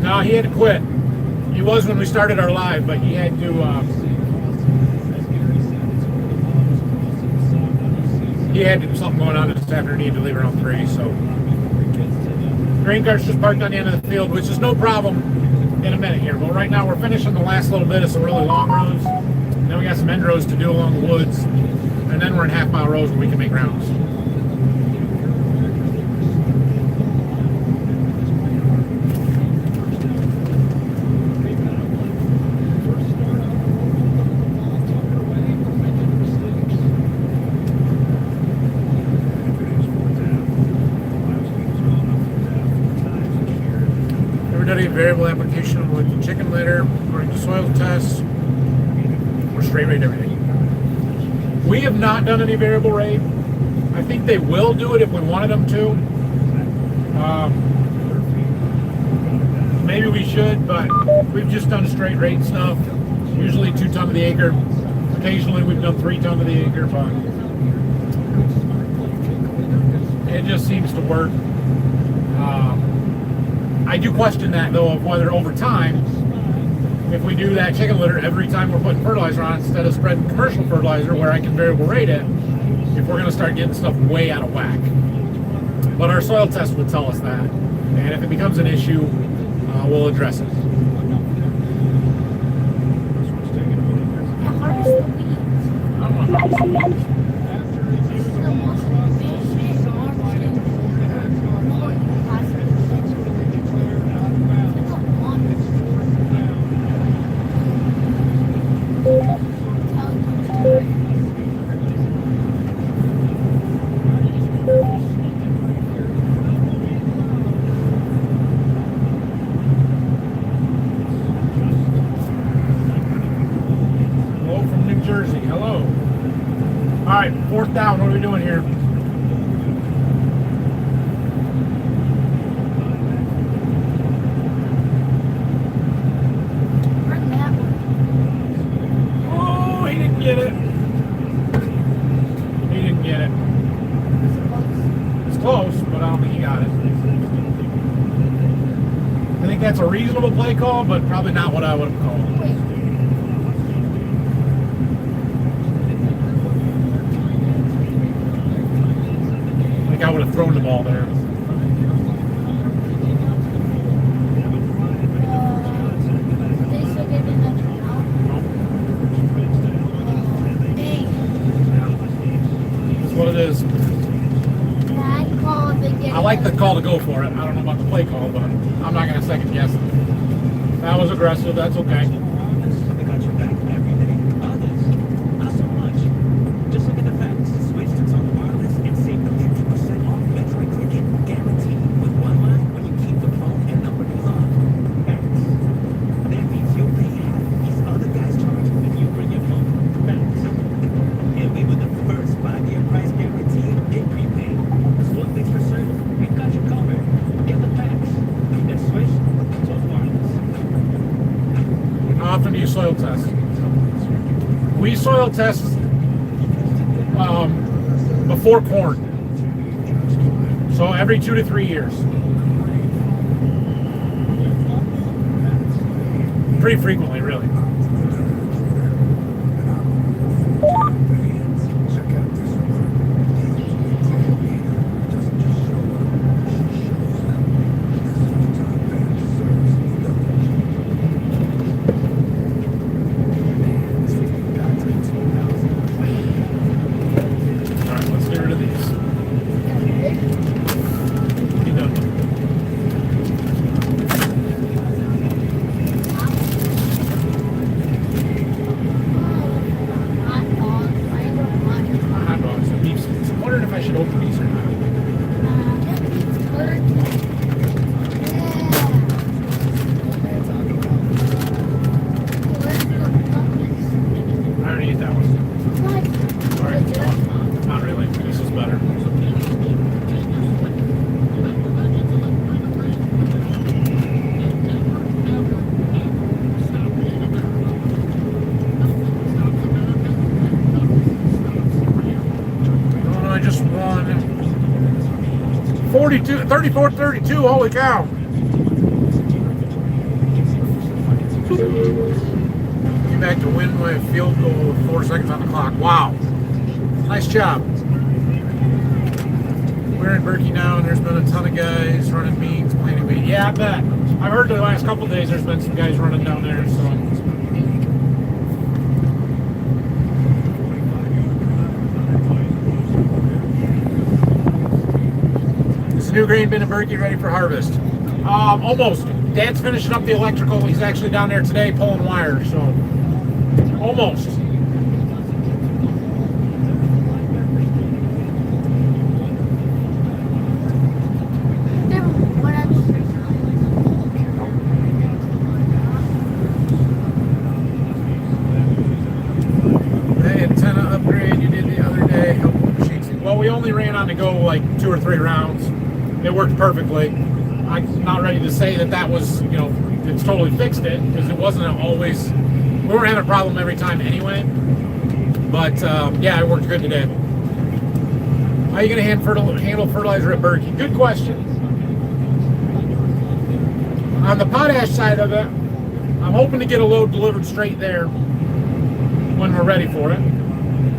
S1: No, he had to quit. He was when we started our live, but he had to. He had something going on this afternoon. He had to leave around 3. So, grain cart's just parked on the end of the field, which is no problem in a minute here. But right now we're finishing the last little bit of some really long rows. Then we got some end rows to do along the woods, and then we're in half-mile rows where we can make rounds. Variable application with the chicken litter, according to soil tests, or straight rate everything. We have not done any variable rate. I think they will do it if we wanted them to. Maybe we should, but we've just done straight rate stuff. Usually 2 ton to the acre. Occasionally we've done 3 ton to the acre, but it just seems to work. I do question that, though, of whether over time, if we do that chicken litter every time we're putting fertilizer on instead of spreading commercial fertilizer where I can variable rate it, if we're going to start getting stuff way out of whack. But our soil test would tell us that. And if it becomes an issue, we'll address it. I don't know how to weeds. Fourth down, what are we doing here? Oh, he didn't get it. He didn't get it. It's close, but I don't think he got it. I think that's a reasonable play call, but probably not what I would have called. I would have thrown the ball there. That's what it is. I like the call to go for it. I don't know about the play call, but I'm not going to second guess it. That was aggressive. That's okay. you soil test? We soil test before corn. So every 2 to 3 years. Pretty frequently, really. I just won 34-32. Holy cow. Came back to win my field goal with 4 seconds on the clock. Wow. Nice job. We're in Berkey now, and there's been a ton of guys running beans, planting beans. Yeah, I bet. I've heard the last couple of days there's been some guys running down there, so. New grain bin in Berkey ready for harvest. Almost. Dad's finishing up the electrical. He's actually down there today pulling wire, so almost. The antenna upgrade you did the other day. Well, we only ran on to go like 2 or 3 rounds. It worked perfectly. I'm not ready to say that was, it's totally fixed it, because it wasn't always, we weren't having a problem every time anyway. But yeah, it worked good today. How are you going to handle fertilizer at Berkey? Good question. On the potash side of it, I'm hoping to get a load delivered straight there when we're ready for it.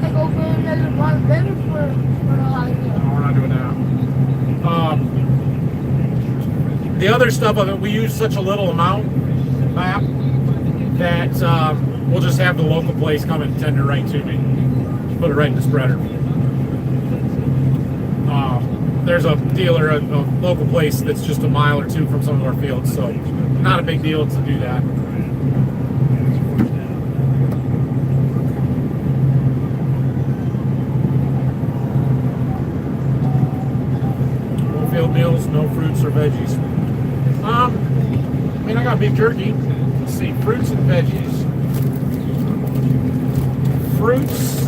S2: Like open another one better for fertilizer.
S1: No, we're not doing that. The other stuff of it, we use such a little amount that we'll just have the local place come and tender right to me. Just put it right in the spreader. There's a dealer, a local place that's just a mile or 2 from some of our fields, so not a big deal to do that. No field meals, no fruits or veggies. I mean, I got beef jerky. Let's see, fruits and veggies. Fruits.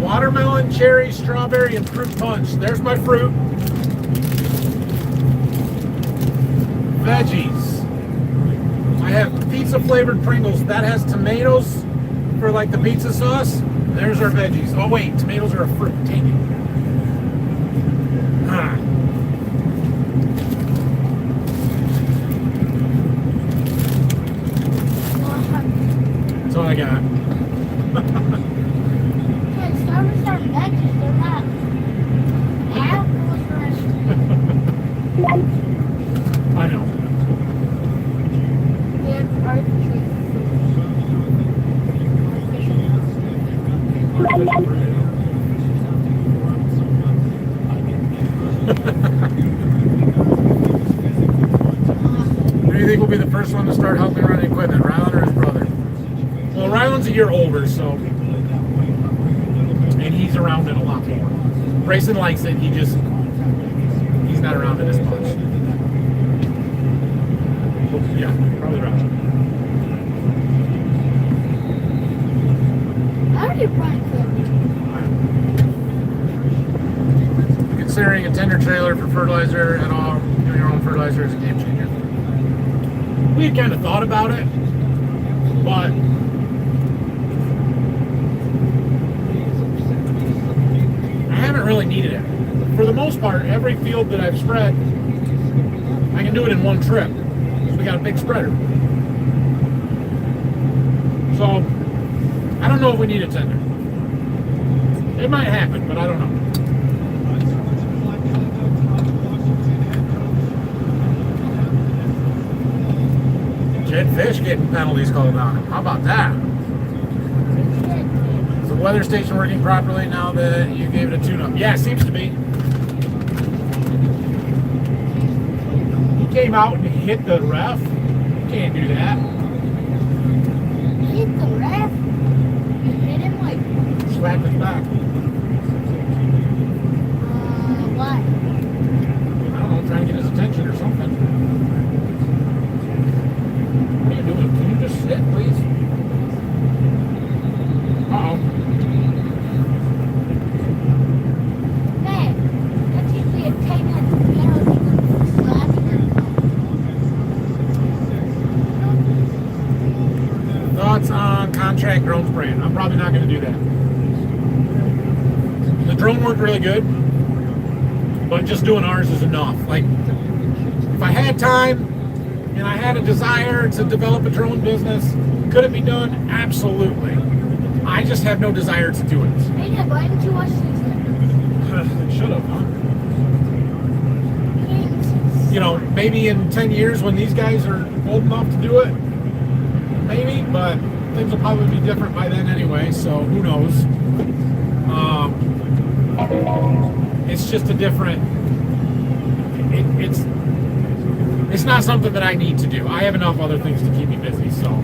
S1: Watermelon, cherry, strawberry, and fruit punch. There's my fruit. Veggies. I have pizza flavored Pringles. That has tomatoes for like the pizza sauce. There's our veggies. Oh wait, tomatoes are a fruit. Dang it. That's all I got. I know. Who do you think will be the first one to start helping run equipment, Ryland or his brother? Well, Ryland's a year older, so, and he's around it a lot more. Grayson likes it, he's not around it as much. Yeah, probably Ryland.
S2: How do you run
S1: Considering a tender trailer for fertilizer and all, doing your own fertilizer is a game changer. We had kind of thought about it, but I haven't really needed it. For the most part, every field that I've spread, I can do it in one trip. So we got a big spreader. So, I don't know if we need a tender. It might happen, but I don't know. Dead fish getting penalties called on him. How about that? Is the weather station working properly now that you gave it a tune-up? Yeah, it seems to be. He came out and hit the ref. Can't do that.
S2: Hit the ref? You hit him like...
S1: Slapped his back.
S2: Why?
S1: I don't know, trying to get his attention or something. What are you doing? Can you just sit, please? Uh-oh.
S2: Man, that's usually a 10-minute penalty for slapping him.
S1: Thoughts on contract drone spraying? I'm probably not going to do that. The drone worked really good, but just doing ours is enough. Like, if I had time and I had a desire to develop a drone business, could it be done? Absolutely. I just have no desire to do it.
S2: Hey, Dad, why didn't you watch these?
S1: Should have, huh? You know, maybe in 10 years when these guys are old enough to do it, maybe, but things will probably be different by then anyway, so who knows. It's just a different, it's not something that I need to do. I have enough other things to keep me busy, so.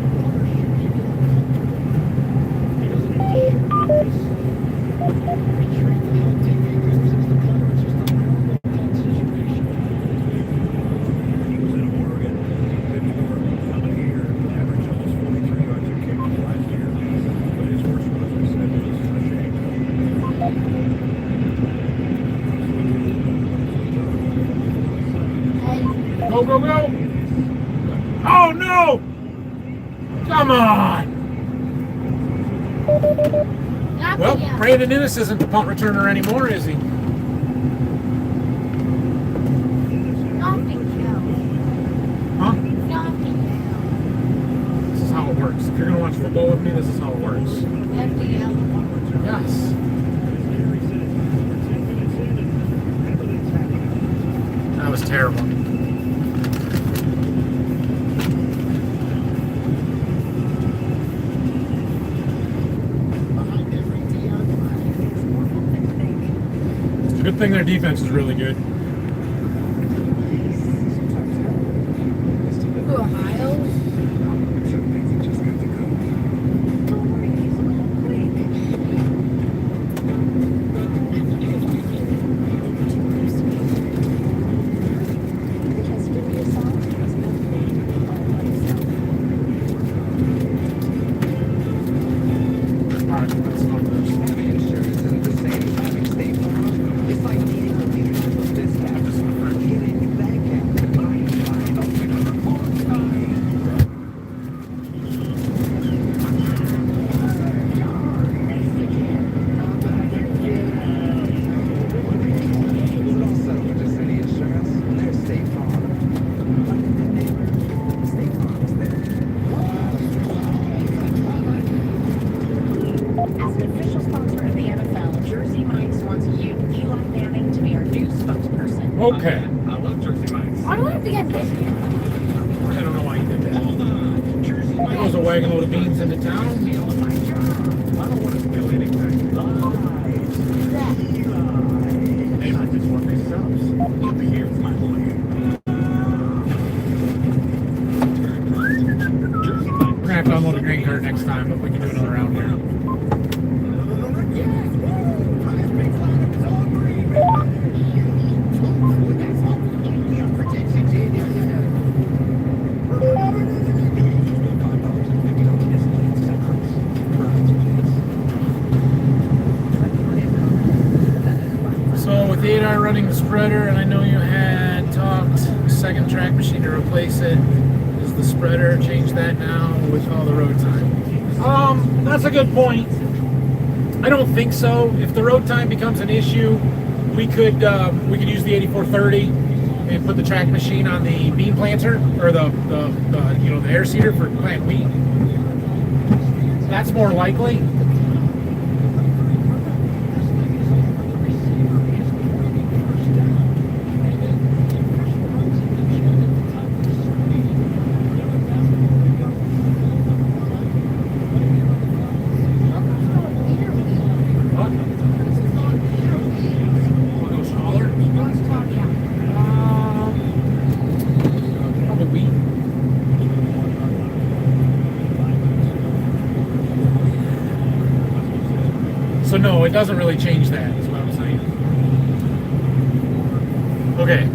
S1: Go, go, go! Oh no! Come on! Well, Brandon Innes isn't the punt returner anymore, is he? Huh? This is how it works. If you're going to watch football with me, this is how it works. Yes. That was terrible. Good thing their defense is really good.
S2: Ohio?
S1: Okay.
S3: I love Jersey Mike's.
S2: Why do I have to get this?
S1: I don't know why you did that. There goes a wagon load of beans into town.
S3: I don't want to spill anything.
S1: Hey, I just want these subs.
S3: Here's my boy.
S1: We're gonna have to unload a grain cart next time, but we can do another round here. Data are running the spreader, and I know you had talked second track machine to replace it. Is the spreader change that now with all the road time? That's a good point. I don't think so. If the road time becomes an issue, we could use the 8430 and put the track machine on the bean planter or the air seeder for plant wheat. That's more likely. So no, it doesn't really change that, is what I'm saying. Okay.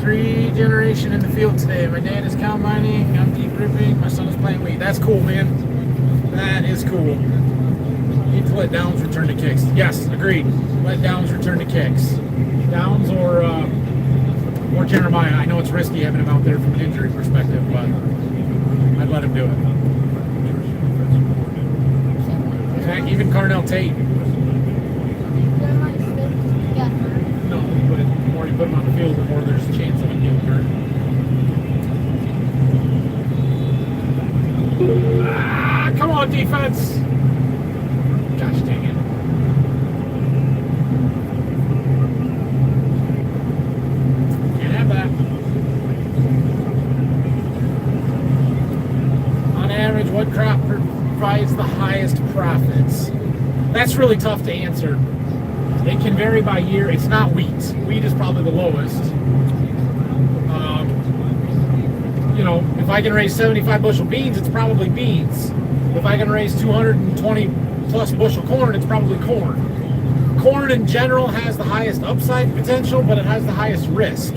S1: 3 generation in the field today. My dad is combining, I'm deep ripping, my son is playing wheat. That's cool, man. That is cool. Need to let downs return to kicks. Yes, agreed. Let downs return to kicks. Downs or Jeremiah. I know it's risky having him out there from an injury perspective, but I'd let him do it. Heck, even Carnell Tate. No, but the more you put him on the field, the more there's a chance of him getting hurt. Ah, come on, defense! Gosh dang it. Can't have that. On average, what crop provides the highest profits? That's really tough to answer. It can vary by year. It's not wheat. Wheat is probably the lowest. If I can raise 75 bushel beans, it's probably beans. If I can raise 220 plus bushel corn, it's probably corn. Corn in general has the highest upside potential, but it has the highest risk.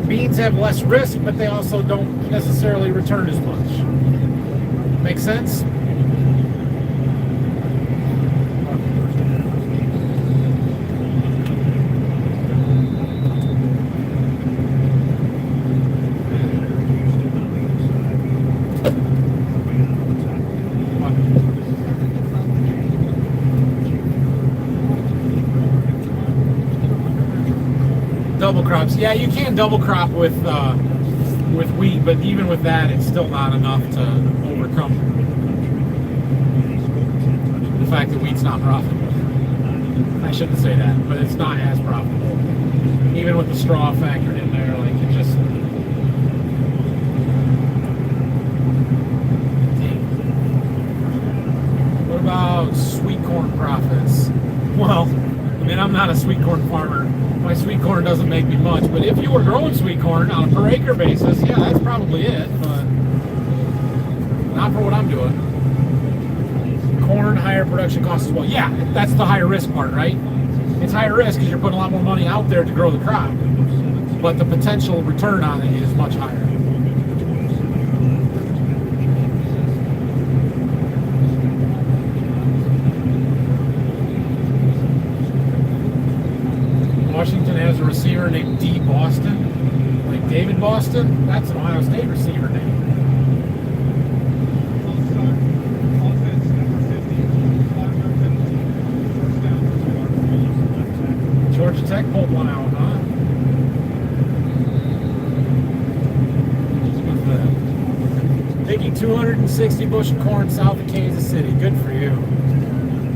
S1: Beans have less risk, but they also don't necessarily return as much. Make sense? Double crops. Yeah, you can double crop with wheat, but even with that, it's still not enough to overcome the fact that wheat's not profitable. I shouldn't say that, but it's not as profitable. Even with the straw factored in there, like it just... What about sweet corn profits? Well, I mean, I'm not a sweet corn farmer. My sweet corn doesn't make me much, but if you were growing sweet corn on a per acre basis, yeah, that's probably it, but not for what I'm doing. Corn, higher production costs as well. Yeah, that's the higher risk part, right? It's higher risk because you're putting a lot more money out there to grow the crop, but the potential return on it is much higher. Washington has a receiver named D. Boston, like David Boston. That's an Ohio State receiver name. Georgia Tech pulled one out, huh? Taking 260 bushel corn south of Kansas City. Good for you.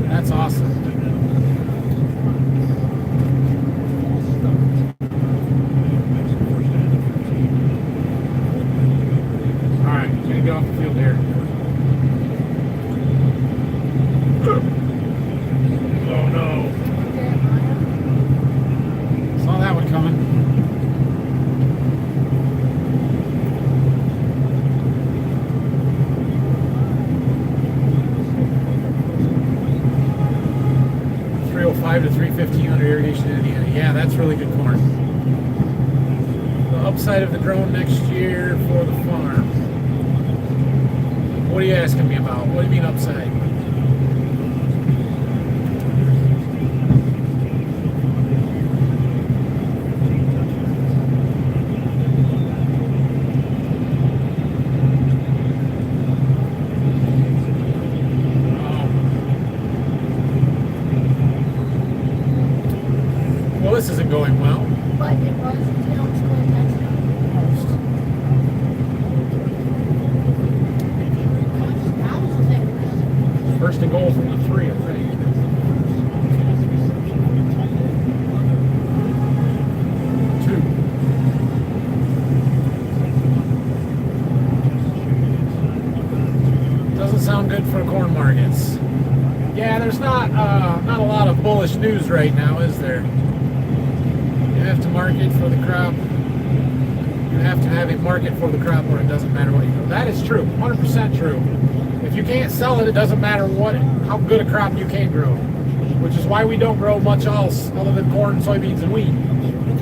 S1: That's awesome. Get off the field here. Oh no. Saw that one coming. $305 to $315 under irrigation in Indiana. Yeah, that's really good corn. The upside of the drone next year for the farm. What are you asking me about? What do you mean upside? Well, this isn't going well.
S2: But it was, you don't score a touchdown. Touchdowns with it, really.
S1: First and goal from the 3, I think. Doesn't sound good for corn markets. Yeah, there's not a lot of bullish news right now, is there? You have to market for the crop. You have to have a market for the crop, or it doesn't matter what you grow. That is true, 100% true. If you can't sell it, it doesn't matter how good a crop you can grow. Which is why we don't grow much else other than corn, soybeans, and wheat.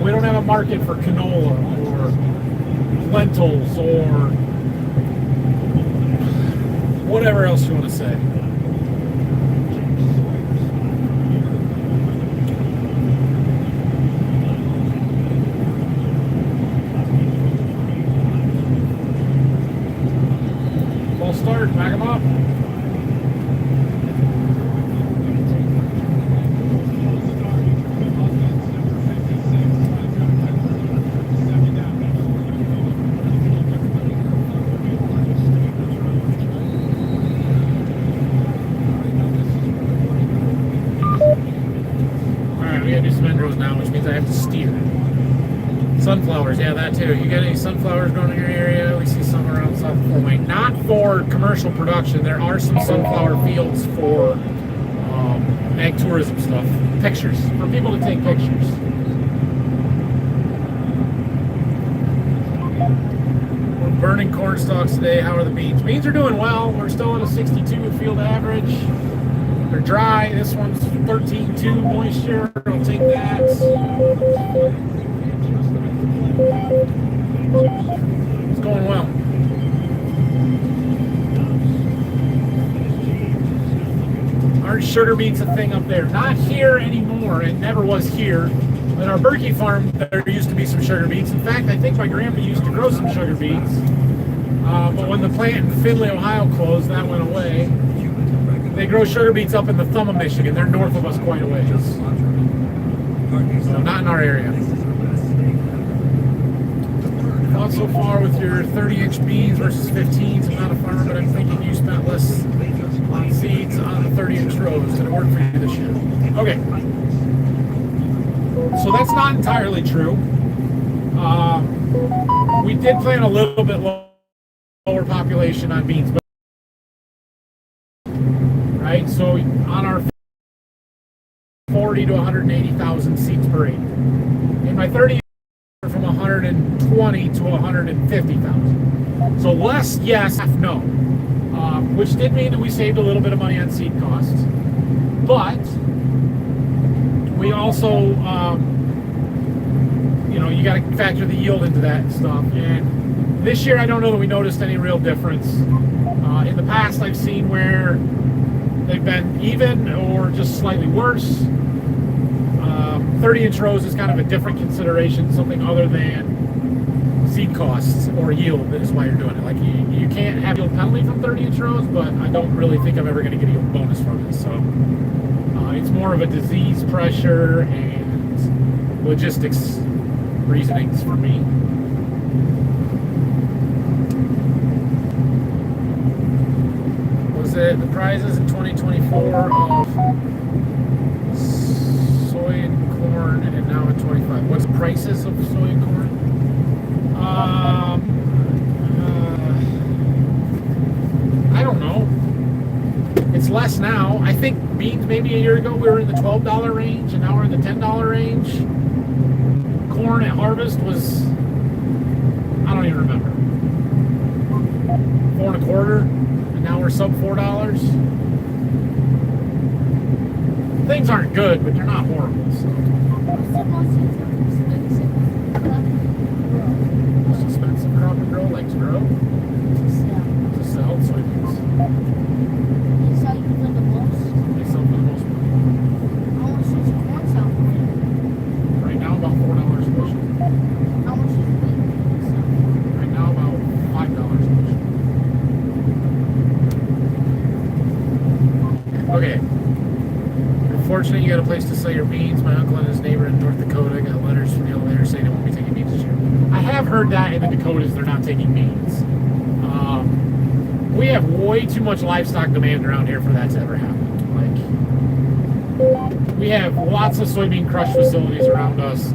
S1: We don't have a market for canola or lentils or whatever else you want to say. False start, back them up. Now, which means I have to steer. Sunflowers, yeah, that too. You got any sunflowers growing in your area? We see some around South Point. Not for commercial production. There are some sunflower fields for ag tourism stuff. Pictures, for people to take pictures. We're burning corn stalks today. How are the beans? Beans are doing well. We're still at a 62 field average. They're dry. This one's 13.2 moisture. I'll take that. It's going well. Aren't sugar beets a thing up there? Not here anymore. It never was here. At our Berkey farm, there used to be some sugar beets. In fact, I think my grandpa used to grow some sugar beets. But when the plant in Findlay, Ohio closed, that went away. They grow sugar beets up in the thumb of Michigan. They're north of us quite a ways. So not in our area. Thoughts so far with your 30-inch beans versus 15s? I'm not a farmer, but I'm thinking you spent less on seeds on the 30-inch rows. Did it work for you this year? Okay. So that's not entirely true. We did plant a little bit lower population on beans, but right? So on our 40 to 180,000 seeds per acre. In my 30 from 120 to 150,000. So less yes, half no. Which did mean that we saved a little bit of money on seed costs. But we also, you got to factor the yield into that stuff. And this year, I don't know that we noticed any real difference. In the past, I've seen where they've been even or just slightly worse. 30-inch rows is kind of a different consideration, something other than seed costs or yield. That is why you're doing it. Like you can't have yield penalty from 30-inch rows, but I don't really think I'm ever going to get a yield bonus from it. So it's more of a disease pressure and logistics reasonings for me. Was it the prizes in 2024 of soy and corn, and now in 25? What's the prices of soy and corn? I don't know. It's less now. I think beans maybe a year ago we were in the $12 range, and now we're in the $10 range. Corn at harvest was, I don't even remember, 4 1/4, and now we're sub $4. Things aren't good, but they're not horrible. So. Most expensive crop to grow, like to grow? To sell soybeans.
S2: They sell you for the most?
S1: They sell for the most money.
S2: How much does corn sell for?
S1: Right now, about $4 a bushel.
S2: How much does wheat sell?
S1: Right now, about $5 a bushel. Okay. fortunate you got a place to sell your beans. My uncle and his neighbor in North Dakota got letters from the elevator saying they won't be taking beans this year. I have heard that in the Dakotas they're not taking beans. We have way too much livestock demand around here for that to ever happen. Like, we have lots of soybean crush facilities around us.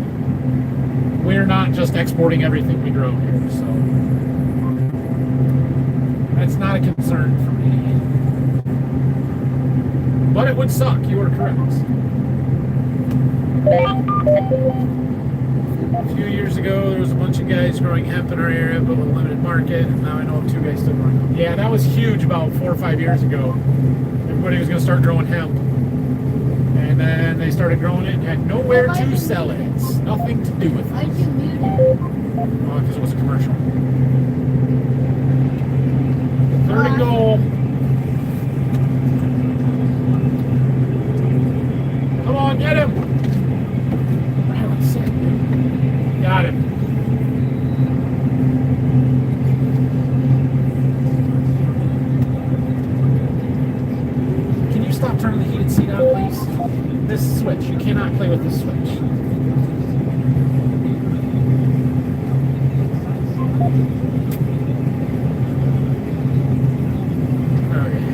S1: We're not just exporting everything we grow here, so that's not a concern for me. But it would suck, you are correct. A few years ago, there was a bunch of guys growing hemp in our area, but with a limited market, and now I know of 2 guys still growing hemp. Yeah, that was huge about 4 or 5 years ago. Everybody was going to start growing hemp. And then they started growing it and had nowhere to sell it. Nothing to do with it.
S2: Why'd you mute it?
S1: Oh, because it was a commercial. 3rd and goal. Come on, get him. Ryland said, got him. Can you stop turning the heated seat on, please? This switch, you cannot play with this switch. Okay.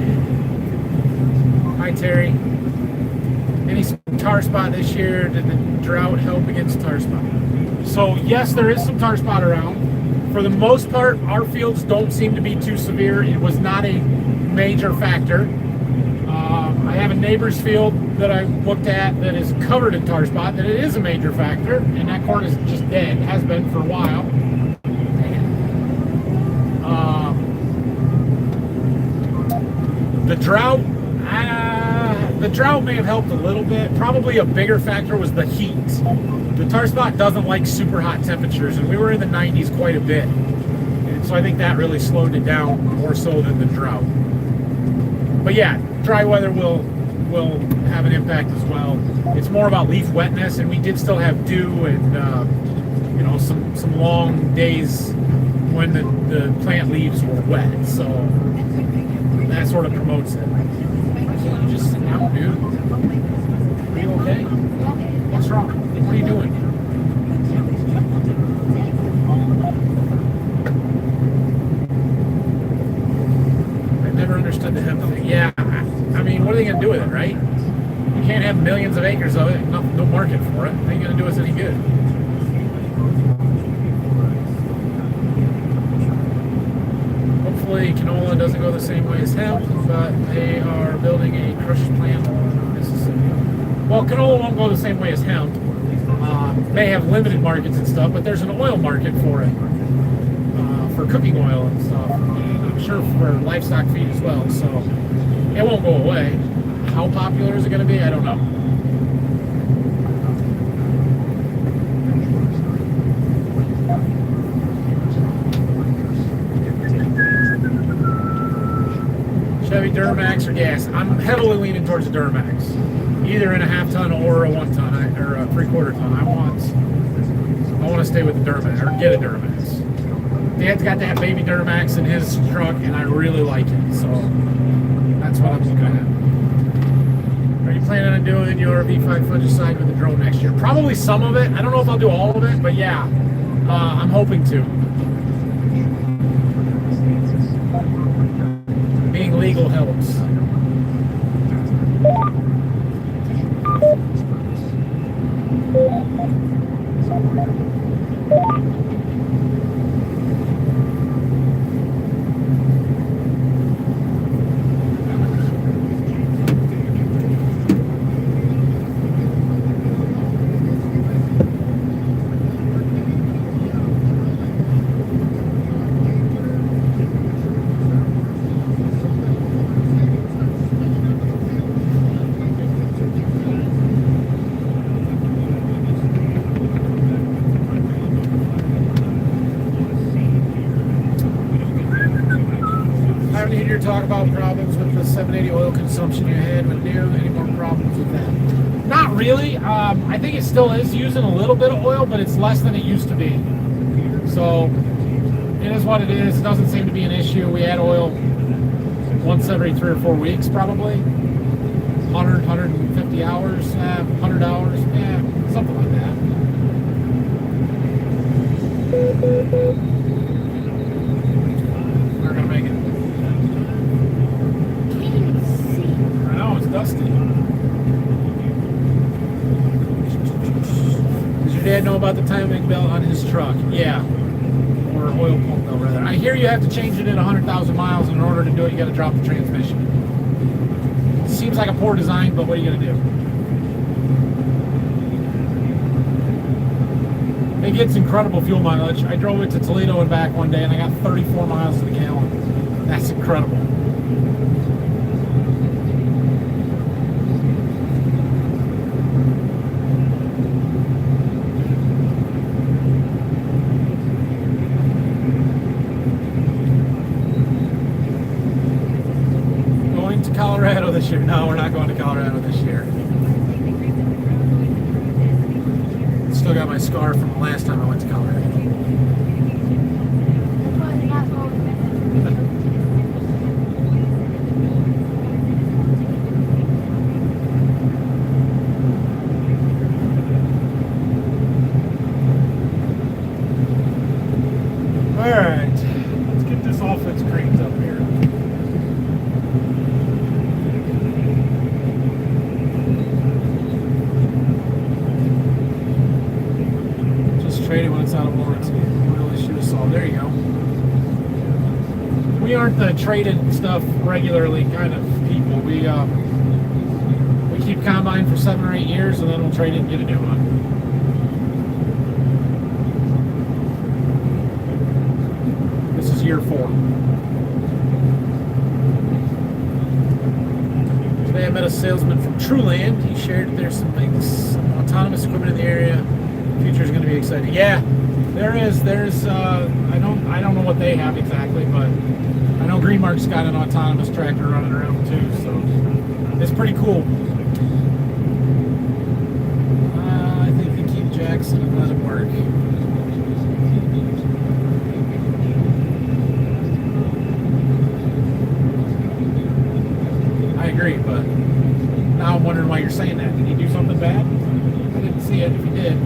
S1: Hi, Terry. Any tar spot this year? Did the drought help against tar spot? So yes, there is some tar spot around. For the most part, our fields don't seem to be too severe. It was not a major factor. I have a neighbor's field that I looked at that is covered in tar spot, that it is a major factor, and that corn is just dead. It has been for a while. The drought may have helped a little bit. Probably a bigger factor was the heat. The tar spot doesn't like super hot temperatures, and we were in the 90s quite a bit. And so I think that really slowed it down more so than the drought. But yeah, dry weather will have an impact as well. It's more about leaf wetness, and we did still have dew and you know, some long days when the plant leaves were wet. So that sort of promotes it. Can't you just sit down, dude? Are you okay? What's wrong? What are you doing? I've never understood the hemp thing. Yeah, I mean, what are they going to do with it, right? You can't have millions of acres of it and no market for it. How are you going to do us any good? Hopefully canola doesn't go the same way as hemp, but they are building a crush plant in Mississippi. Well, canola won't go the same way as hemp. May have limited markets and stuff, but there's an oil market for it, for cooking oil and stuff. And I'm sure for livestock feed as well, so it won't go away. How popular is it going to be? I don't know. Chevy Duramax or gas? I'm heavily leaning towards the Duramax, either in a half ton or a 1 ton or a 3/4 ton. I want to stay with the Duramax or get a Duramax. Dad's got that baby Duramax in his truck, and I really like it, so that's what I'm looking at. Are you planning on doing your V5 fungicide with the drone next year? Probably some of it. I don't know if I'll do all of it, but yeah, I'm hoping to. Being legal helps. Talk about problems with the 780 oil consumption you had with new. Any more problems with that? Not really. I think it still is using a little bit of oil, but it's less than it used to be. So it is what it is. It doesn't seem to be an issue. We add oil once every 3 or 4 weeks, probably 100, 150 hours. Your dad know about the timing belt on his truck? Yeah. Or oil pump belt, rather. I hear you have to change it at 100,000 miles, and in order to do it, you got to drop the transmission. Seems like a poor design, but what are you going to do? It gets incredible fuel mileage. I drove it to Toledo and back one day, and I got 34 miles to the gallon. That's incredible. Going to Colorado this year. No, we're not going to Colorado this year. Still got my scar from the last time I went to Colorado.
S2: But not going
S1: Alright, let's get this all fixed cranked up here. Just trade it when it's out of warranty. Real issue to solve. There you go. We aren't the traded stuff regularly kind of people. We keep combine for 7 or 8 years, and then we'll trade it and get a new one. This is year 4. Today I met a salesman from Truland. He shared that there's some autonomous equipment in the area. The future is going to be exciting. Yeah, there is. There's I don't know what they have exactly, but I know Greenmark's got an autonomous tractor running around too, so it's pretty cool. I think they keep Jackson and let him work. I agree, but now I'm wondering why you're saying that. Did he do something bad? I didn't see it. If he did,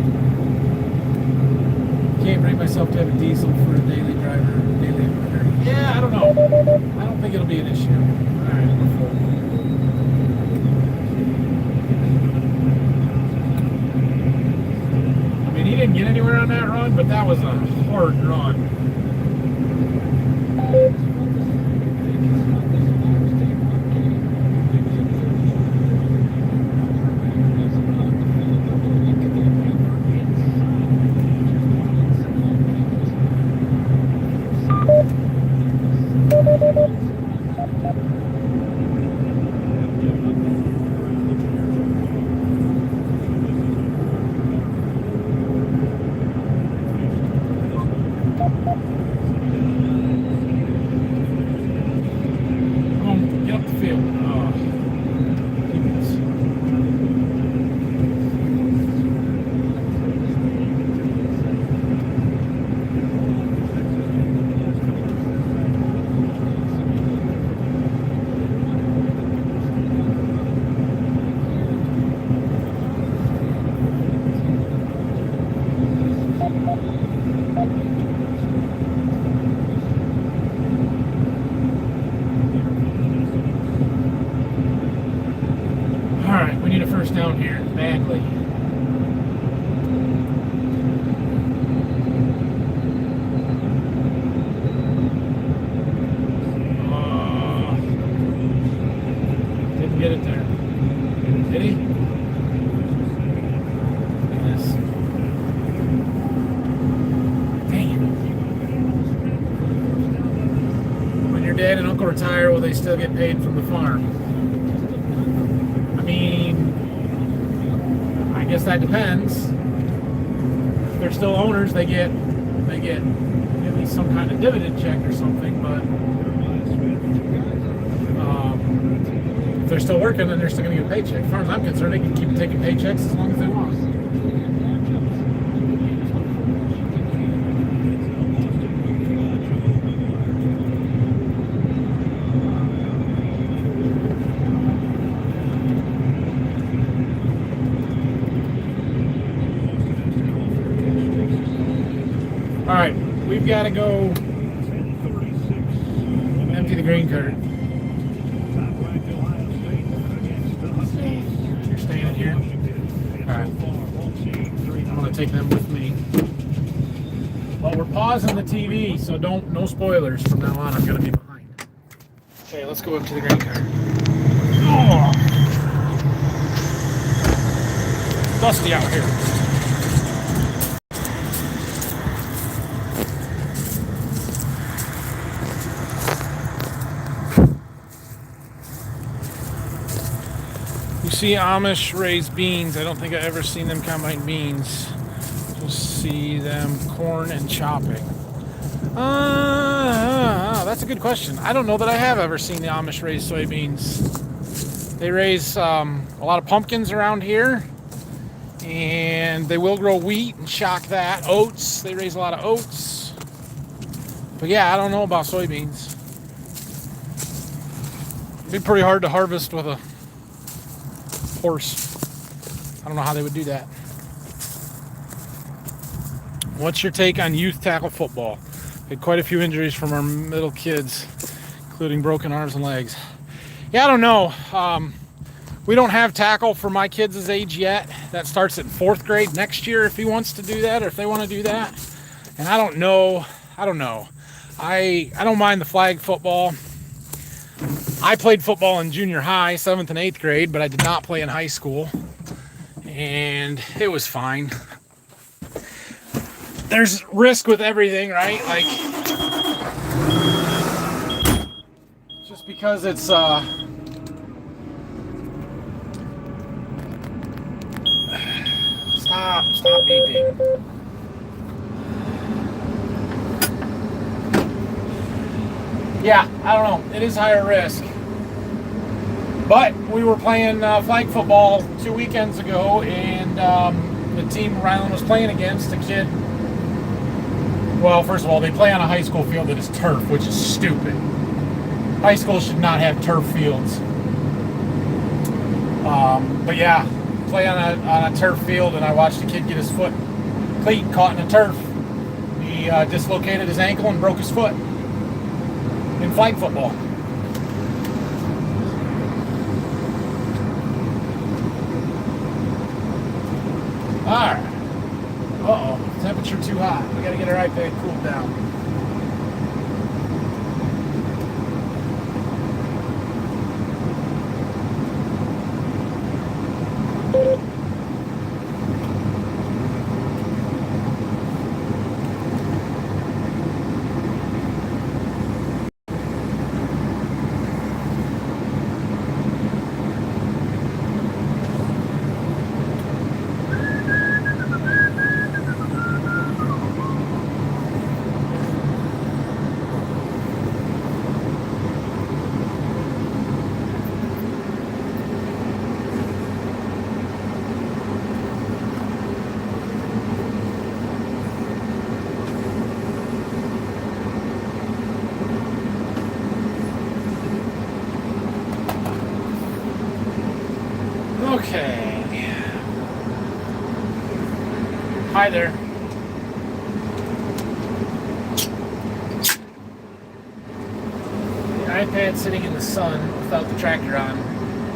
S1: can't bring myself to have a diesel for a daily driver, daily emitter. Yeah, I don't know. I don't think it'll be an issue. All right, we're full. I mean, he didn't get anywhere on that run, but that was a hard run. Down here badly. Didn't get it there. Did he? Yes. Dang it. When your dad and uncle retire, will they still get paid from the farm? I mean, I guess that depends. If they're still owners, they get at least some kind of dividend check or something. But if they're still working, then they're still going to get a paycheck. As far as I'm concerned, they can keep taking paychecks as long as they want. Alright, we've got to go empty the grain cart. You're staying in here? Alright. I'm going to take them with me. But we're pausing the TV, so no spoilers from now on. I'm gonna be behind. Okay, let's go up to the grain car. Oh, dusty out here. You see Amish raise beans. I don't think I've ever seen them combine beans. You'll see them corn and chopping. That's a good question. I don't know that I have ever seen the Amish raise soybeans. They raise a lot of pumpkins around here, and they will grow wheat and shock that. Oats, they raise a lot of oats. But yeah, I don't know about soybeans. It'd be pretty hard to harvest with a horse. I don't know how they would do that. What's your take on youth tackle football? Had quite a few injuries from our middle kids, including broken arms and legs. Yeah, I don't know. We don't have tackle for my kids' age yet. That starts at 4th grade next year if he wants to do that, or if they want to do that. And I don't know. I don't mind the flag football. I played football in junior high, 7th and 8th grade, but I did not play in high school. And it was fine. There's risk with everything, right? Like, just because it's stop beeping. Yeah, I don't know. It is higher risk. But we were playing flag football 2 weekends ago, and the team Ryland was playing against, a kid. Well, first of all, they play on a high school field that is turf, which is stupid. High schools should not have turf fields. But yeah, play on a turf field, and I watched a kid get his foot cleat caught in the turf. He dislocated his ankle and broke his foot in flag football. Alright. Uh-oh. Temperature too hot. We gotta get it right there and cool down. Okay. Hi there. The iPad sitting in the sun without the tractor on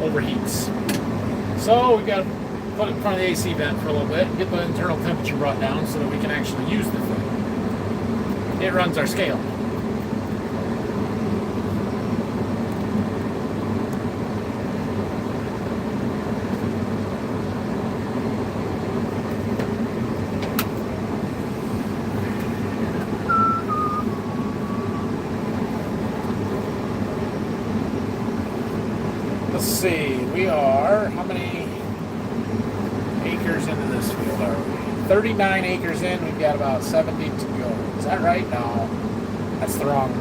S1: overheats. So we've got to put it in front of the AC vent for a little bit and get the internal temperature brought down so that we can actually use the thing. It runs our scale. Let's see, we are, how many acres into this field are we? 39 acres in, we've got about 70 to go. Is that right? No, that's the wrong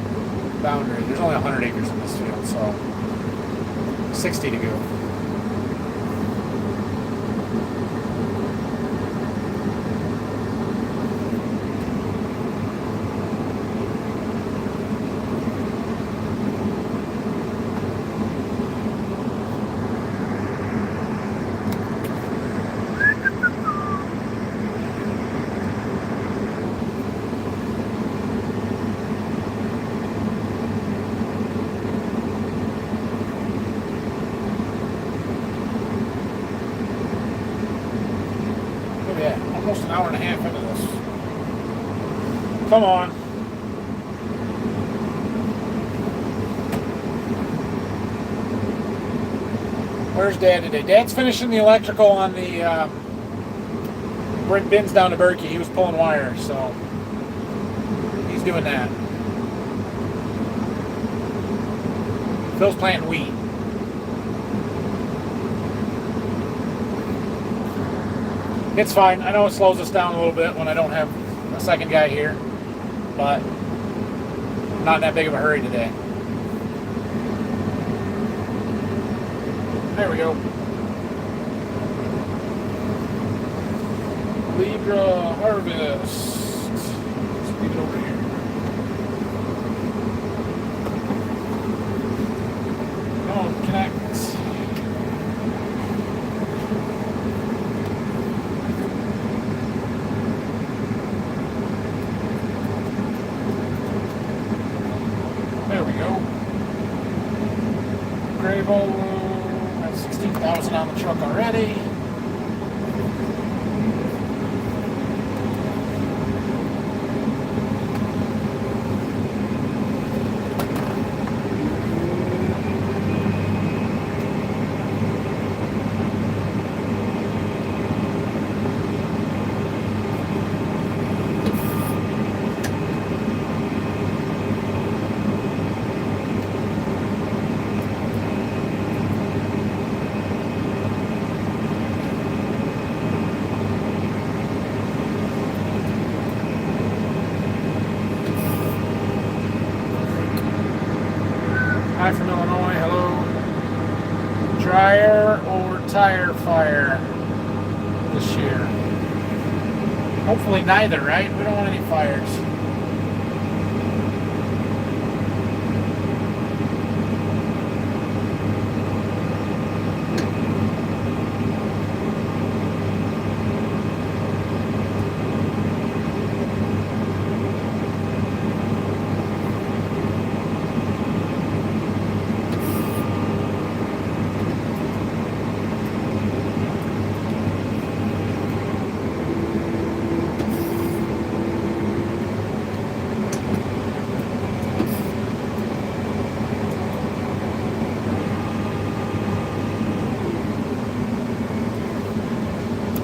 S1: boundary. There's only 100 acres in this field, so 60 to go. almost an hour and a half into this. Come on. Where's Dad today? Dad's finishing the electrical on the bins down to Berkey. He was pulling wire, so he's doing that. Phil's planting wheat. It's fine. I know it slows us down a little bit when I don't have a second guy here, but I'm not in that big of a hurry today. There we go. Libra Harvest. Let's leave it over here. Oh, connect. There we go. Gravel. 16,000 on the truck already. Hi from Illinois, hello. Dryer or tire fire this year? Hopefully neither, right? We don't want any fires.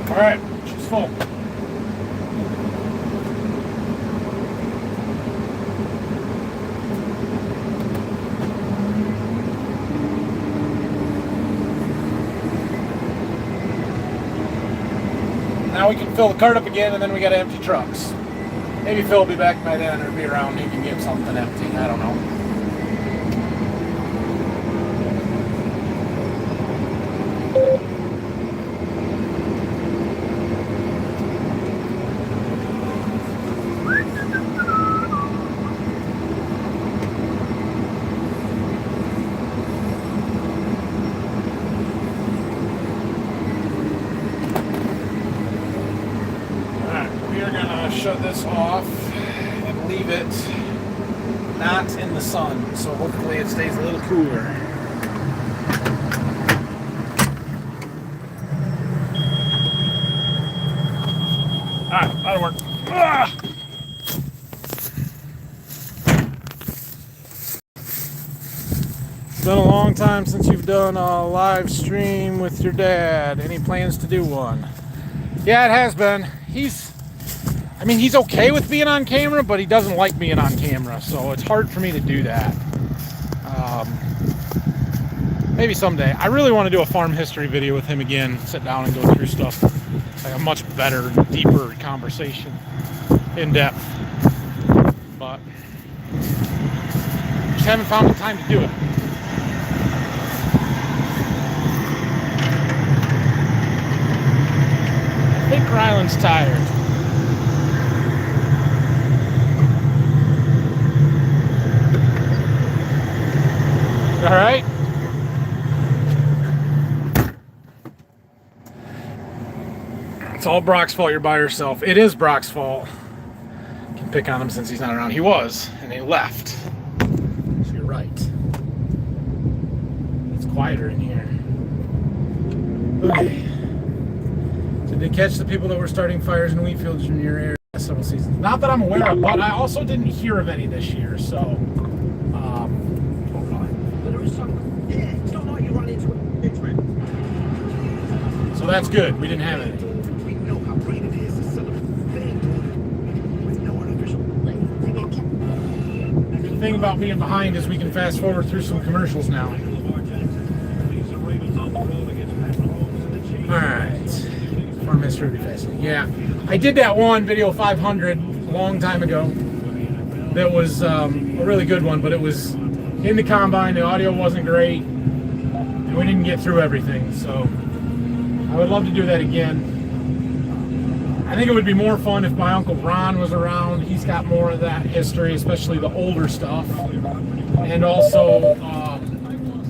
S1: All right, she's full. Now we can fill the cart up again, and then we got to empty trucks. Maybe Phil will be back by then, or be around. He can get something empty. I don't know. Shut this off and leave it not in the sun, so hopefully it stays a little cooler. Alright, that'll work. Ah! It's been a long time since you've done a live stream with your dad. Any plans to do one? Yeah, it has been. He's okay with being on camera, but he doesn't like being on camera, so it's hard for me to do that. Maybe someday. I really want to do a farm history video with him again, sit down and go through stuff, like a much better, deeper conversation, in depth. But just haven't found the time to do it. I think Ryland's tired. All right. It's all Brock's fault. You're by yourself. It is Brock's fault. Can pick on him since he's not around. He was, and he left. So you're right. It's quieter in here. Okay. Did they catch the people that were starting fires in wheat fields in your area several seasons? Not that I'm aware of, but I also didn't hear of any this year, so. So that's good. We didn't have any. The thing about being behind is we can fast forward through some commercials now. Alright. Farm History Review Fast. Yeah. I did that one, video 500, a long time ago. That was a really good one, but it was in the combine. The audio wasn't great. And we didn't get through everything, so I would love to do that again. I think it would be more fun if my Uncle Ron was around. He's got more of that history, especially the older stuff. And also,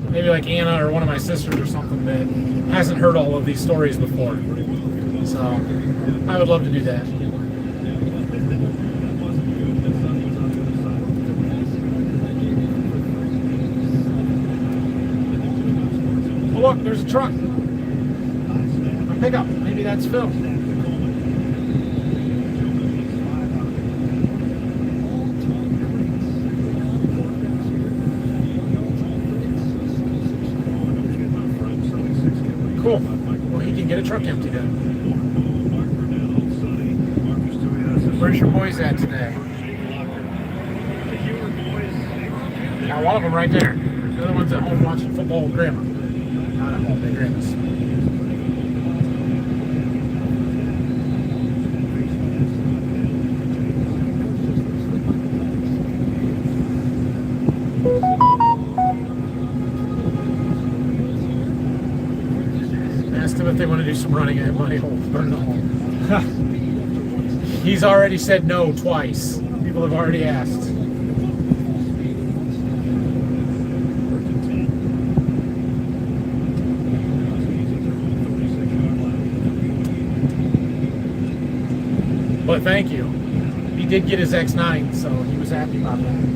S1: maybe like Anna or one of my sisters or something that hasn't heard all of these stories before. So, I would love to do that. Oh look, there's a truck. A pickup. Maybe that's Phil. Cool. Well, he can get a truck empty then. Where's your boys at today? Got one of them right there. The other one's at home watching football with Grandma. Not at home, they're Grandma's. Asked him if they want to do some running. I have money hole. Burn the hole. He's already said no twice. People have already asked. But thank you. He did get his X9, so he was happy about that.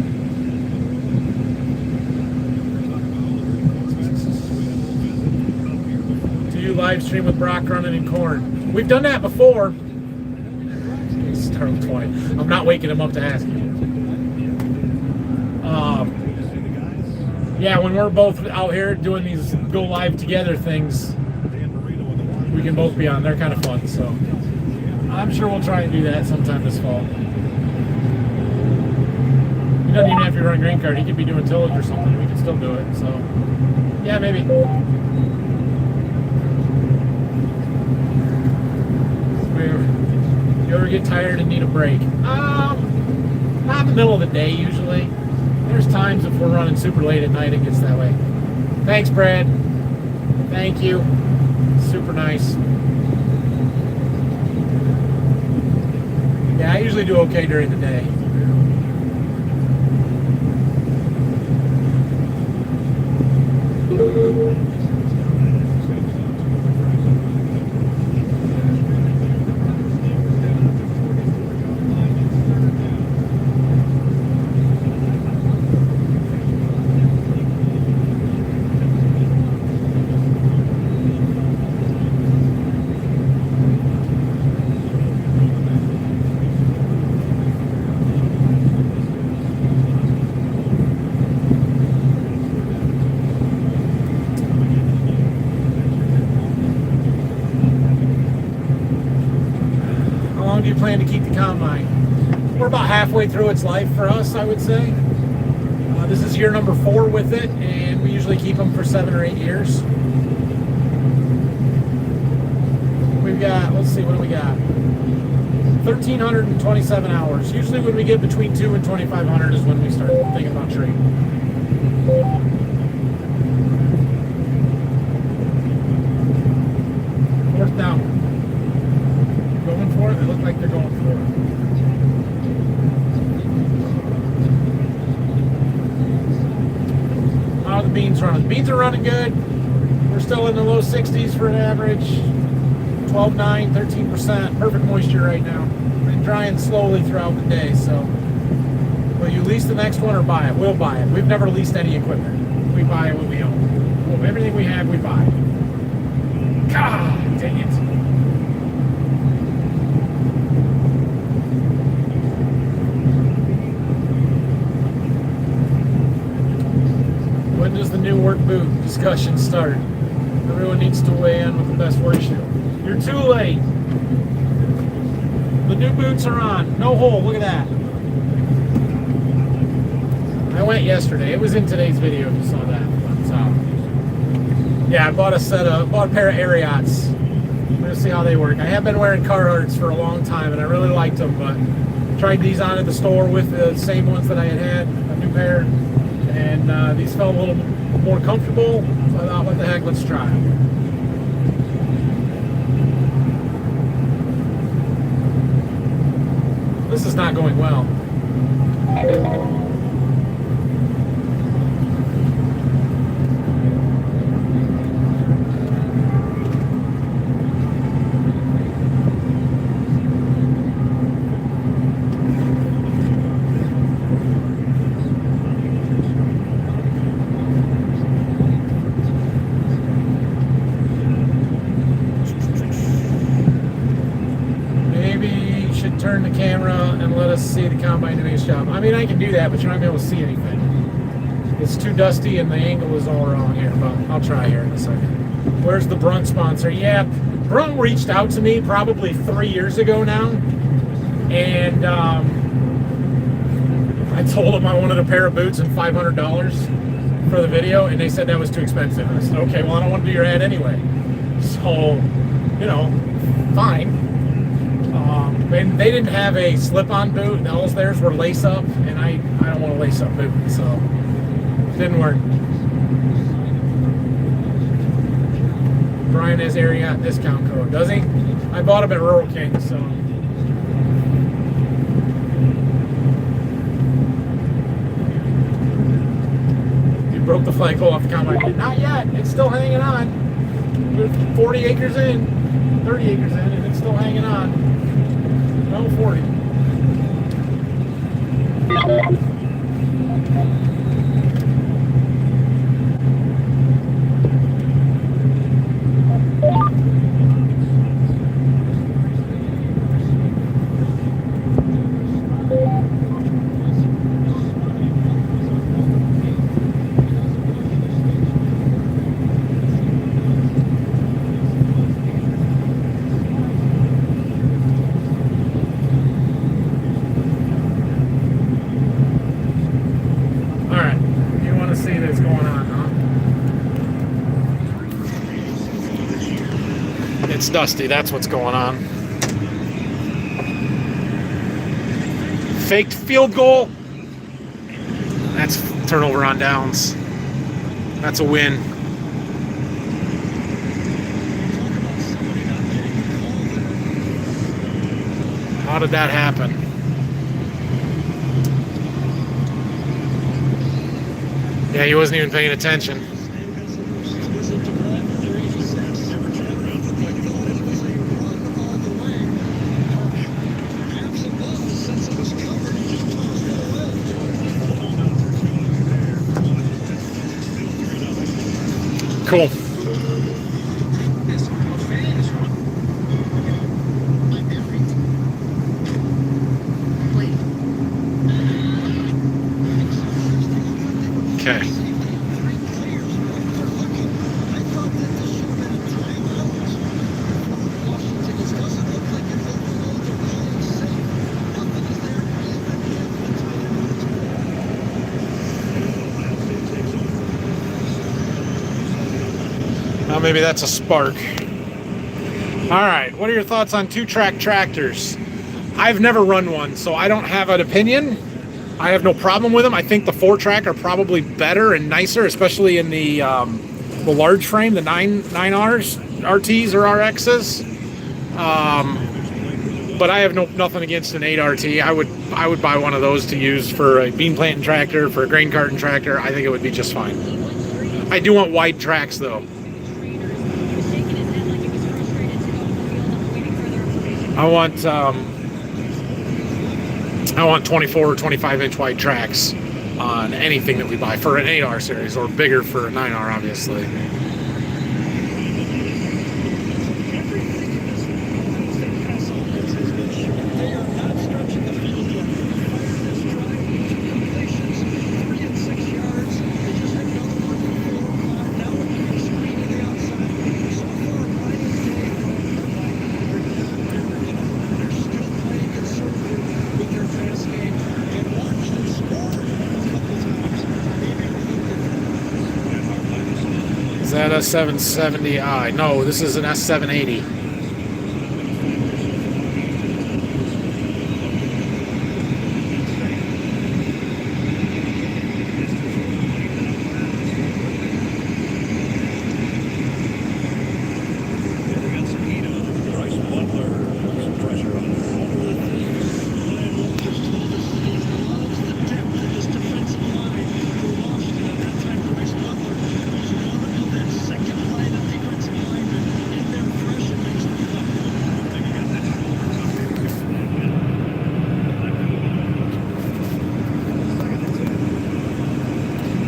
S1: Live stream with Brock running in corn. We've done that before. Start with 20. I'm not waking him up to ask you. Yeah, when we're both out here doing these go live together things, we can both be on. They're kind of fun, so I'm sure we'll try and do that sometime this fall. He doesn't even have to run green card. He could be doing tillage or something. We can still do it. So yeah, maybe. You ever get tired and need a break? Not in the middle of the day usually. There's times if we're running super late at night it gets that way. Thanks, Brad. Thank you. Super nice. Yeah, I usually do okay during the day. Do you plan to keep the combine? We're about halfway through its life for us, I would say. This is year number 4 with it, and we usually keep them for 7 or 8 years. We've got, let's see, what do we got? 1,327 hours. Usually when we get between 2 and 2,500 is when we start thinking about trading. Fourth down. Going for it? They look like they're going for it. How are the beans running? The beans are running good. We're still in the low 60s for an average. 12.9, 13%. Perfect moisture right now. Been drying slowly throughout the day, so. Will you lease the next one or buy it? We'll buy it. We've never leased any equipment. We buy what we own. Well, everything we have, we buy. God dang it. discussion start. Everyone needs to weigh in with the best ratio. You're too late. The new boots are on. No hole. Look at that. I went yesterday. It was in today's video if you saw that. But, yeah, I bought a pair of Ariats. I'm gonna see how they work. I have been wearing Carhartts for a long time, and I really liked them, but tried these on at the store with the same ones that I had, a new pair, and these felt a little more comfortable. So I thought, what the heck, let's try them. This is not going well. Turn the camera and let us see the combine doing its job. I mean, I can do that, but you're not going to be able to see anything. It's too dusty and the angle is all wrong here, but I'll try here in a second. Where's the Brunt sponsor? Yeah, Brunt reached out to me probably 3 years ago now, and I told them I wanted a pair of boots and $500 for the video, and they said that was too expensive. I said, okay, well, I don't want to do your ad anyway. So, you know, fine. And they didn't have a slip-on boot. All theirs were lace-up, and I don't want a lace-up boot, so it didn't work. Brian has Ariat discount code, does he? I bought him at Rural King, so. You broke the flagpole off the combine. Not yet. It's still hanging on. We're 40 acres in, 30 acres in, and it's still hanging on. No 40. It's dusty, that's what's going on. Faked field goal. That's turnover on downs. That's a win. How did that happen? Yeah, he wasn't even paying attention. Cool. Okay. Well, maybe that's a spark. All right, what are your thoughts on 2-track tractors? I've never run one, so I don't have an opinion. I have no problem with them. I think the 4-track are probably better and nicer, especially in the large frame, the 9Rs, RTs or RXs. But I have nothing against an 8RT. I would buy one of those to use for a bean planting tractor, for a grain carting tractor. I think it would be just fine. I do want wide tracks though. I want 24 or 25 inch wide tracks on anything that we buy for an 8R series, or bigger for a 9R, obviously. S770i. No, this is an S780.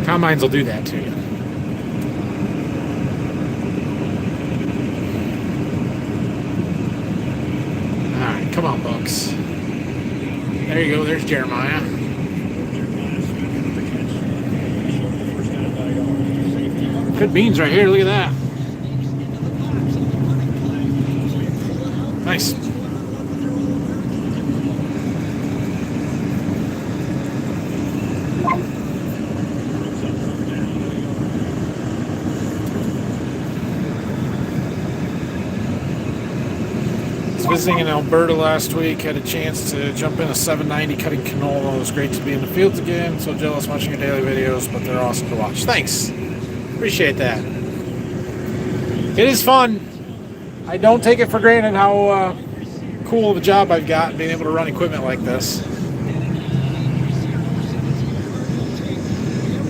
S1: Combines will do that to you. Alright, come on, Bucks. There you go, there's Jeremiah. Good beans right here, look at that. Nice. Visiting in Alberta last week, had a chance to jump in a 790 cutting canola. It was great to be in the fields again. So jealous watching your daily videos, but they're awesome to watch. Thanks. Appreciate that. It is fun. I don't take it for granted how cool of a job I've got being able to run equipment like this.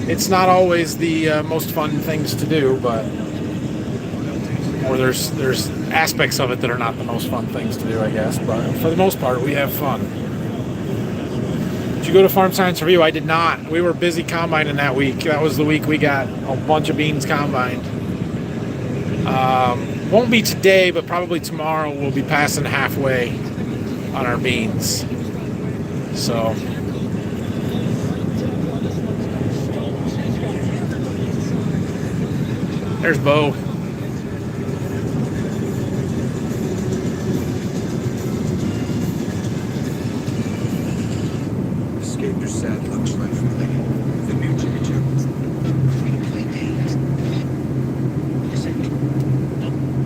S1: It's not always the most fun things to do, but or there's aspects of it that are not the most fun things to do, I guess, but for the most part we have fun. Did you go to Farm Science Review? I did not. We were busy combining that week. That was the week we got a bunch of beans combined. Won't be today, but probably tomorrow we'll be passing halfway on our beans. So there's Bo.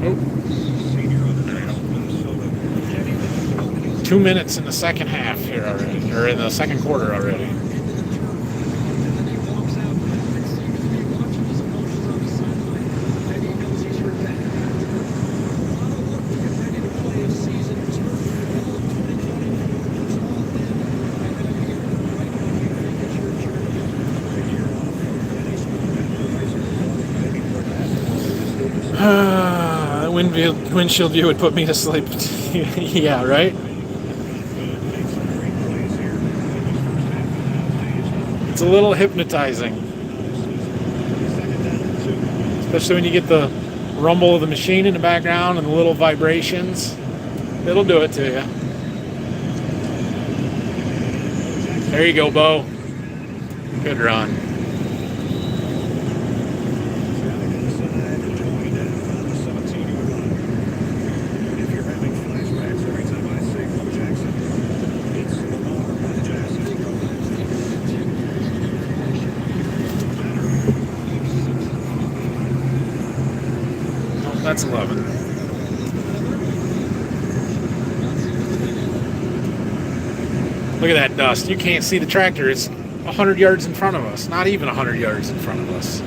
S1: Oh. 2 minutes in the second half here already, or in the second quarter already. Windshield view would put me to sleep. Yeah, right? It's a little hypnotizing. Especially when you get the rumble of the machine in the background and the little vibrations. It'll do it to you. There you go, Bo. Good run. That's 11. Look at that dust. You can't see the tractor. It's 100 yards in front of us. Not even 100 yards in front of us.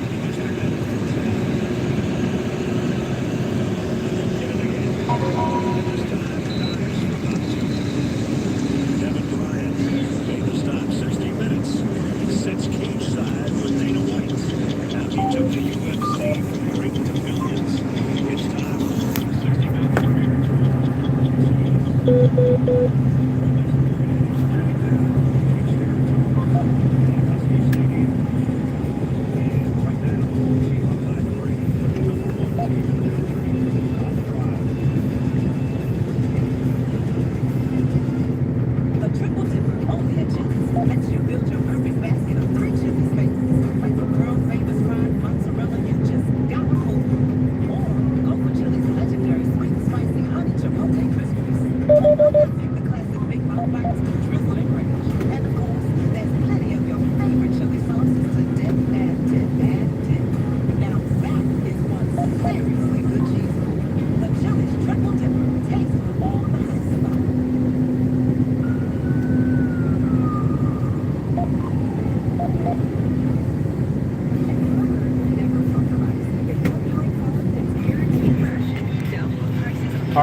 S4: The classic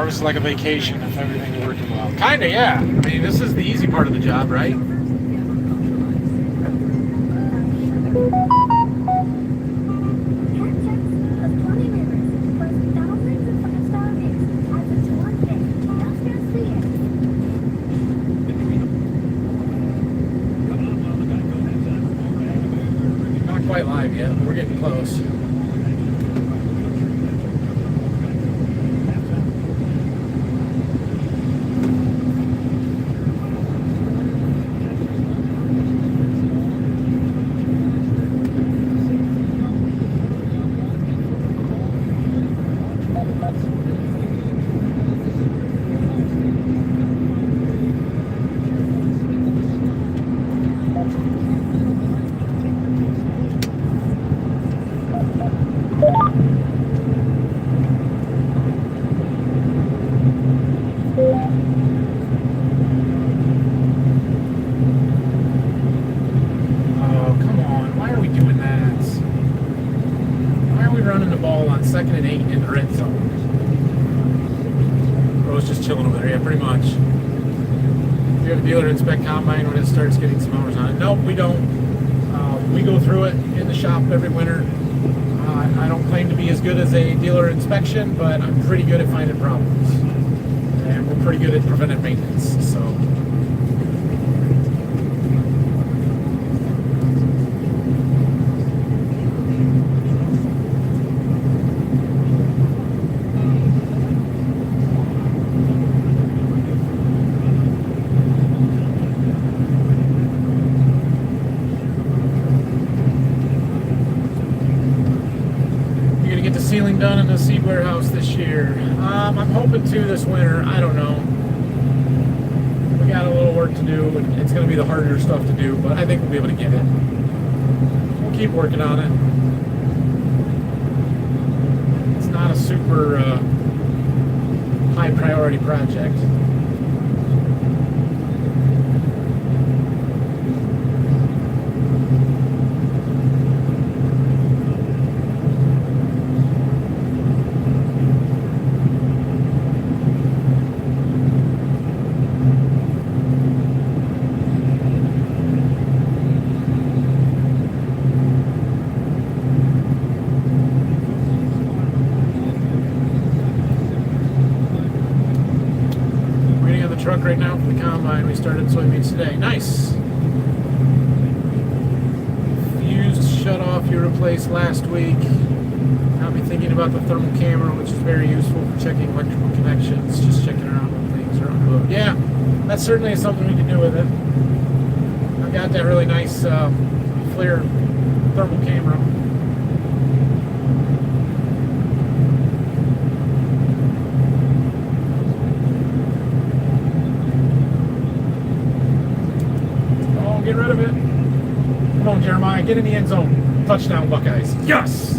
S1: harvest like a vacation if everything's working well. Kinda, yeah. I mean, this is the easy part of the job, right? Not quite live yet, but we're getting close. Second and 8 in the red zone. Bro's just chilling over there, yeah, pretty much. We have a dealer inspect combine when it starts getting some hours on it. Nope, we don't. We go through it in the shop every winter. I don't claim to be as good as a dealer inspection, but I'm pretty good at finding problems. And we're pretty good at preventive maintenance, so. Sealing done in the seed warehouse this year. I'm hoping to this winter. I don't know. We got a little work to do, and it's going to be the harder stuff to do, but I think we'll be able to get it. We'll keep working on it. It's not a super high priority project. Truck right now for the combine. We started soybeans today. Nice. Fused shut off you replaced last week. Got me thinking about the thermal camera, which is very useful for checking electrical connections, just checking around when things are on the road. Yeah, that certainly is something we can do with it. I've got that really nice FLIR thermal camera. Get rid of it. Come on, Jeremiah. Get in the end zone. Touchdown, Buckeyes. Yes!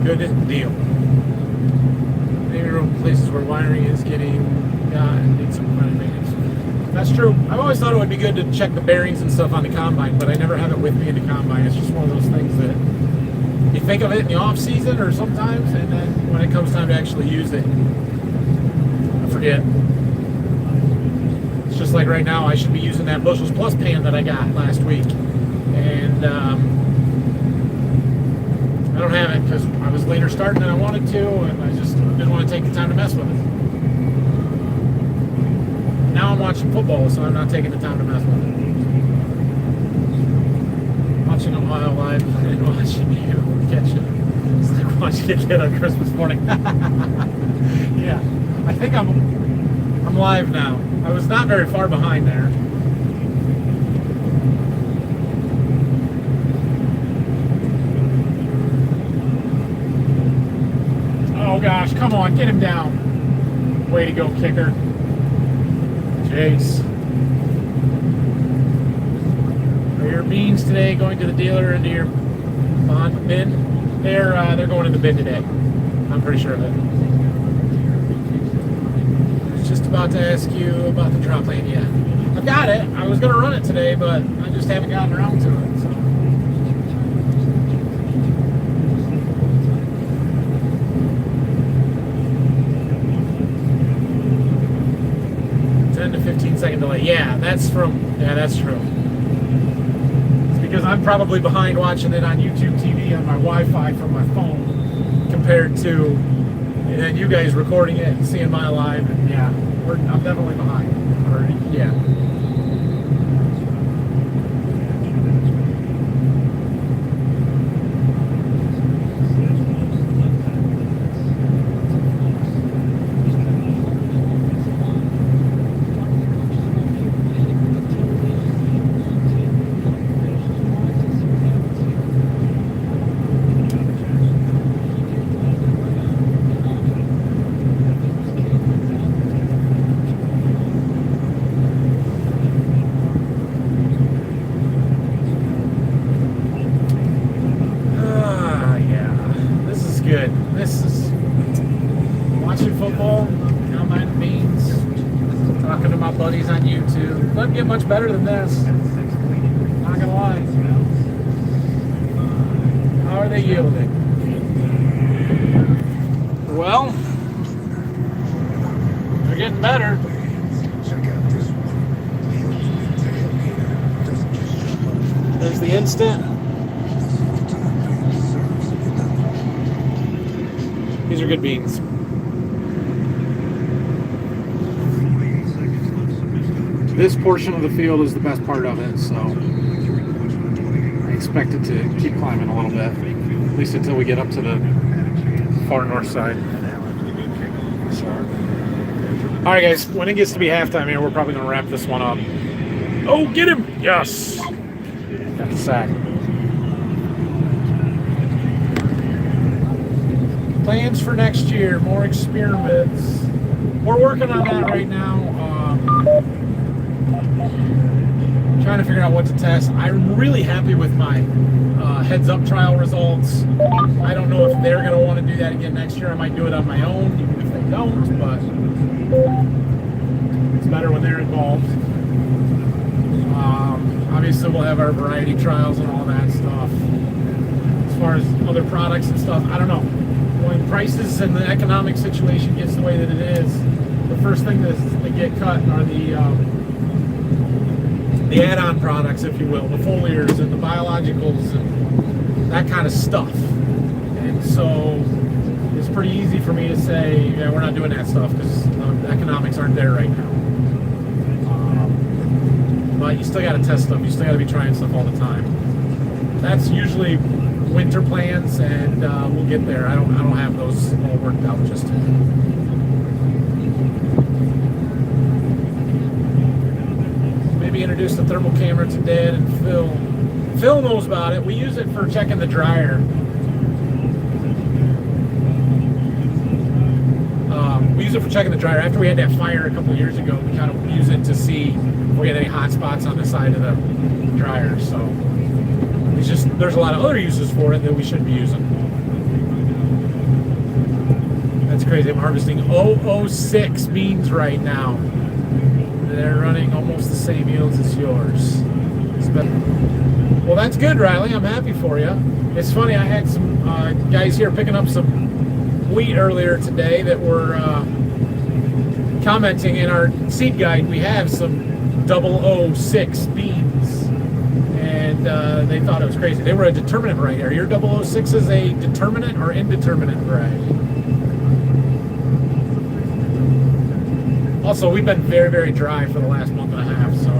S1: Good deal. Maybe places where wiring is getting needs some preventive maintenance. That's true. I've always thought it would be good to check the bearings and stuff on the combine, but I never have it with me in the combine. It's just one of those things that you think of it in the off season or sometimes, and then when it comes time to actually use it, I forget. It's just like right now, I should be using that Bushels Plus pan that I got last week, and I don't have it because I was later starting than I wanted to, and I just didn't want to take the time to mess with it. Now I'm watching football, so I'm not taking the time to mess with it. Watching Ohio Live and watching you catch it. It's like watching a kid on Christmas morning. Yeah, I think I'm live now. I was not very far behind there. Oh gosh, come on, get him down. Way to go, kicker. Jace. Are your beans today going to the dealer into your bond bin? They're going in the bin today. I'm pretty sure of it. I was just about to ask you about the drop lane. Yeah, I've got it. I was going to run it today, but I just haven't gotten around to it. So. To 15-second delay. Yeah, that's true. It's because I'm probably behind watching it on YouTube TV on my Wi-Fi from my phone compared to and you guys recording it and seeing my live. And yeah, I'm definitely behind. Yeah. This is watching football, now minding beans, talking to my buddies on YouTube. Doesn't get much better than this. Not gonna lie. How are they yielding? Well, they're getting better. There's the instant. These are good beans. This portion of the field is the best part of it, so I expect it to keep climbing a little bit, at least until we get up to the far north side. So. All right, guys, when it gets to be halftime here, we're probably going to wrap this one up. Oh, get him! Yes! Got the sack. Plans for next year, more experiments. We're working on that right now. Trying to figure out what to test. I'm really happy with my heads-up trial results. I don't know if they're going to want to do that again next year. I might do it on my own, even if they don't, but it's better when they're involved. Obviously, we'll have our variety trials and all that stuff. As far as other products and stuff, I don't know. When prices and the economic situation gets the way that it is, the first thing that get cut are the add-on products, if you will, the foliars and the biologicals and that kind of stuff. And so it's pretty easy for me to say, yeah, we're not doing that stuff because the economics aren't there right now. But you still got to test stuff. You still got to be trying stuff all the time. That's usually winter plans, and we'll get there. I don't have those all worked out just yet. Maybe introduce the thermal camera to Dad and Phil. Phil knows about it. We use it for checking the dryer. We use it for checking the dryer. After we had that fire a couple of years ago, we kind of use it to see if we had any hot spots on the side of the dryer. So it's just, there's a lot of other uses for it that we shouldn't be using. That's crazy. I'm harvesting 006 beans right now. They're running almost the same yields as yours. Well, that's good, Riley. I'm happy for you. It's funny, I had some guys here picking up some wheat earlier today that were commenting in our seed guide. We have some 006 beans, and they thought it was crazy. They were a determinate variety. Are your 006s a determinate or indeterminate variety? Also, we've been very, very dry for the last month and a half, so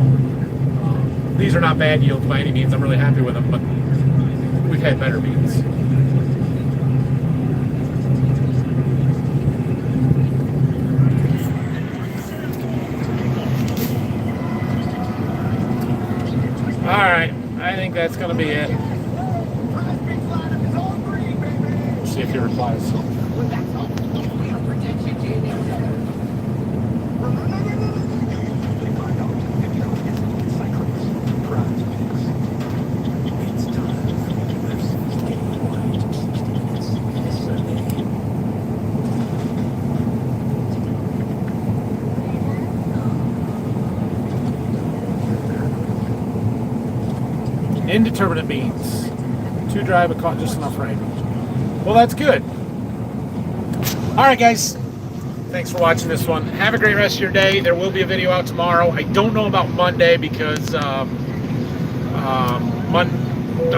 S1: these are not bad yields by any means. I'm really happy with them, but we've had better beans. All right, I think that's going to be it. Let's see if he replies. Indeterminate means too dry but caught just enough rain. Well, that's good. All right, guys. Thanks for watching this one. Have a great rest of your day. There will be a video out tomorrow. I don't know about Monday because I'm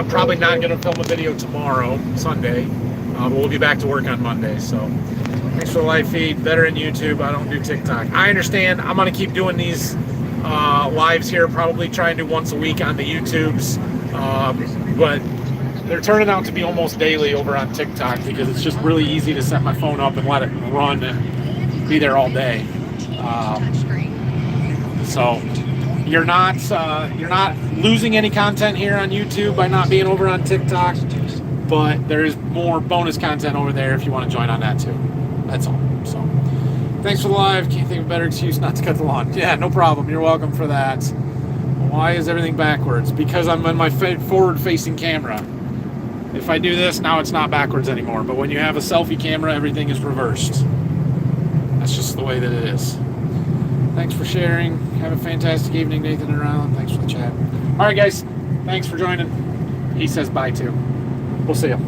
S1: probably not going to film a video tomorrow, Sunday. But we'll be back to work on Monday. So thanks for the live feed. Better in YouTube. I don't do TikTok. I understand. I'm going to keep doing these lives here. Probably try and do once a week on the YouTubes. But they're turning out to be almost daily over on TikTok because it's just really easy to set my phone up and let it run and be there all day. So you're not losing any content here on YouTube by not being over on TikTok, but there is more bonus content over there if you want to join on that too. That's all. So thanks for the live. Can't think of a better excuse not to cut the lawn. Yeah, no problem. You're welcome for that. Why is everything backwards? Because I'm in my forward-facing camera. If I do this, now it's not backwards anymore. But when you have a selfie camera, everything is reversed. That's just the way that it is. Thanks for sharing. Have a fantastic evening, Nathan and Ryland. Thanks for the chat. All right, guys. Thanks for joining. He says bye, too. We'll see you.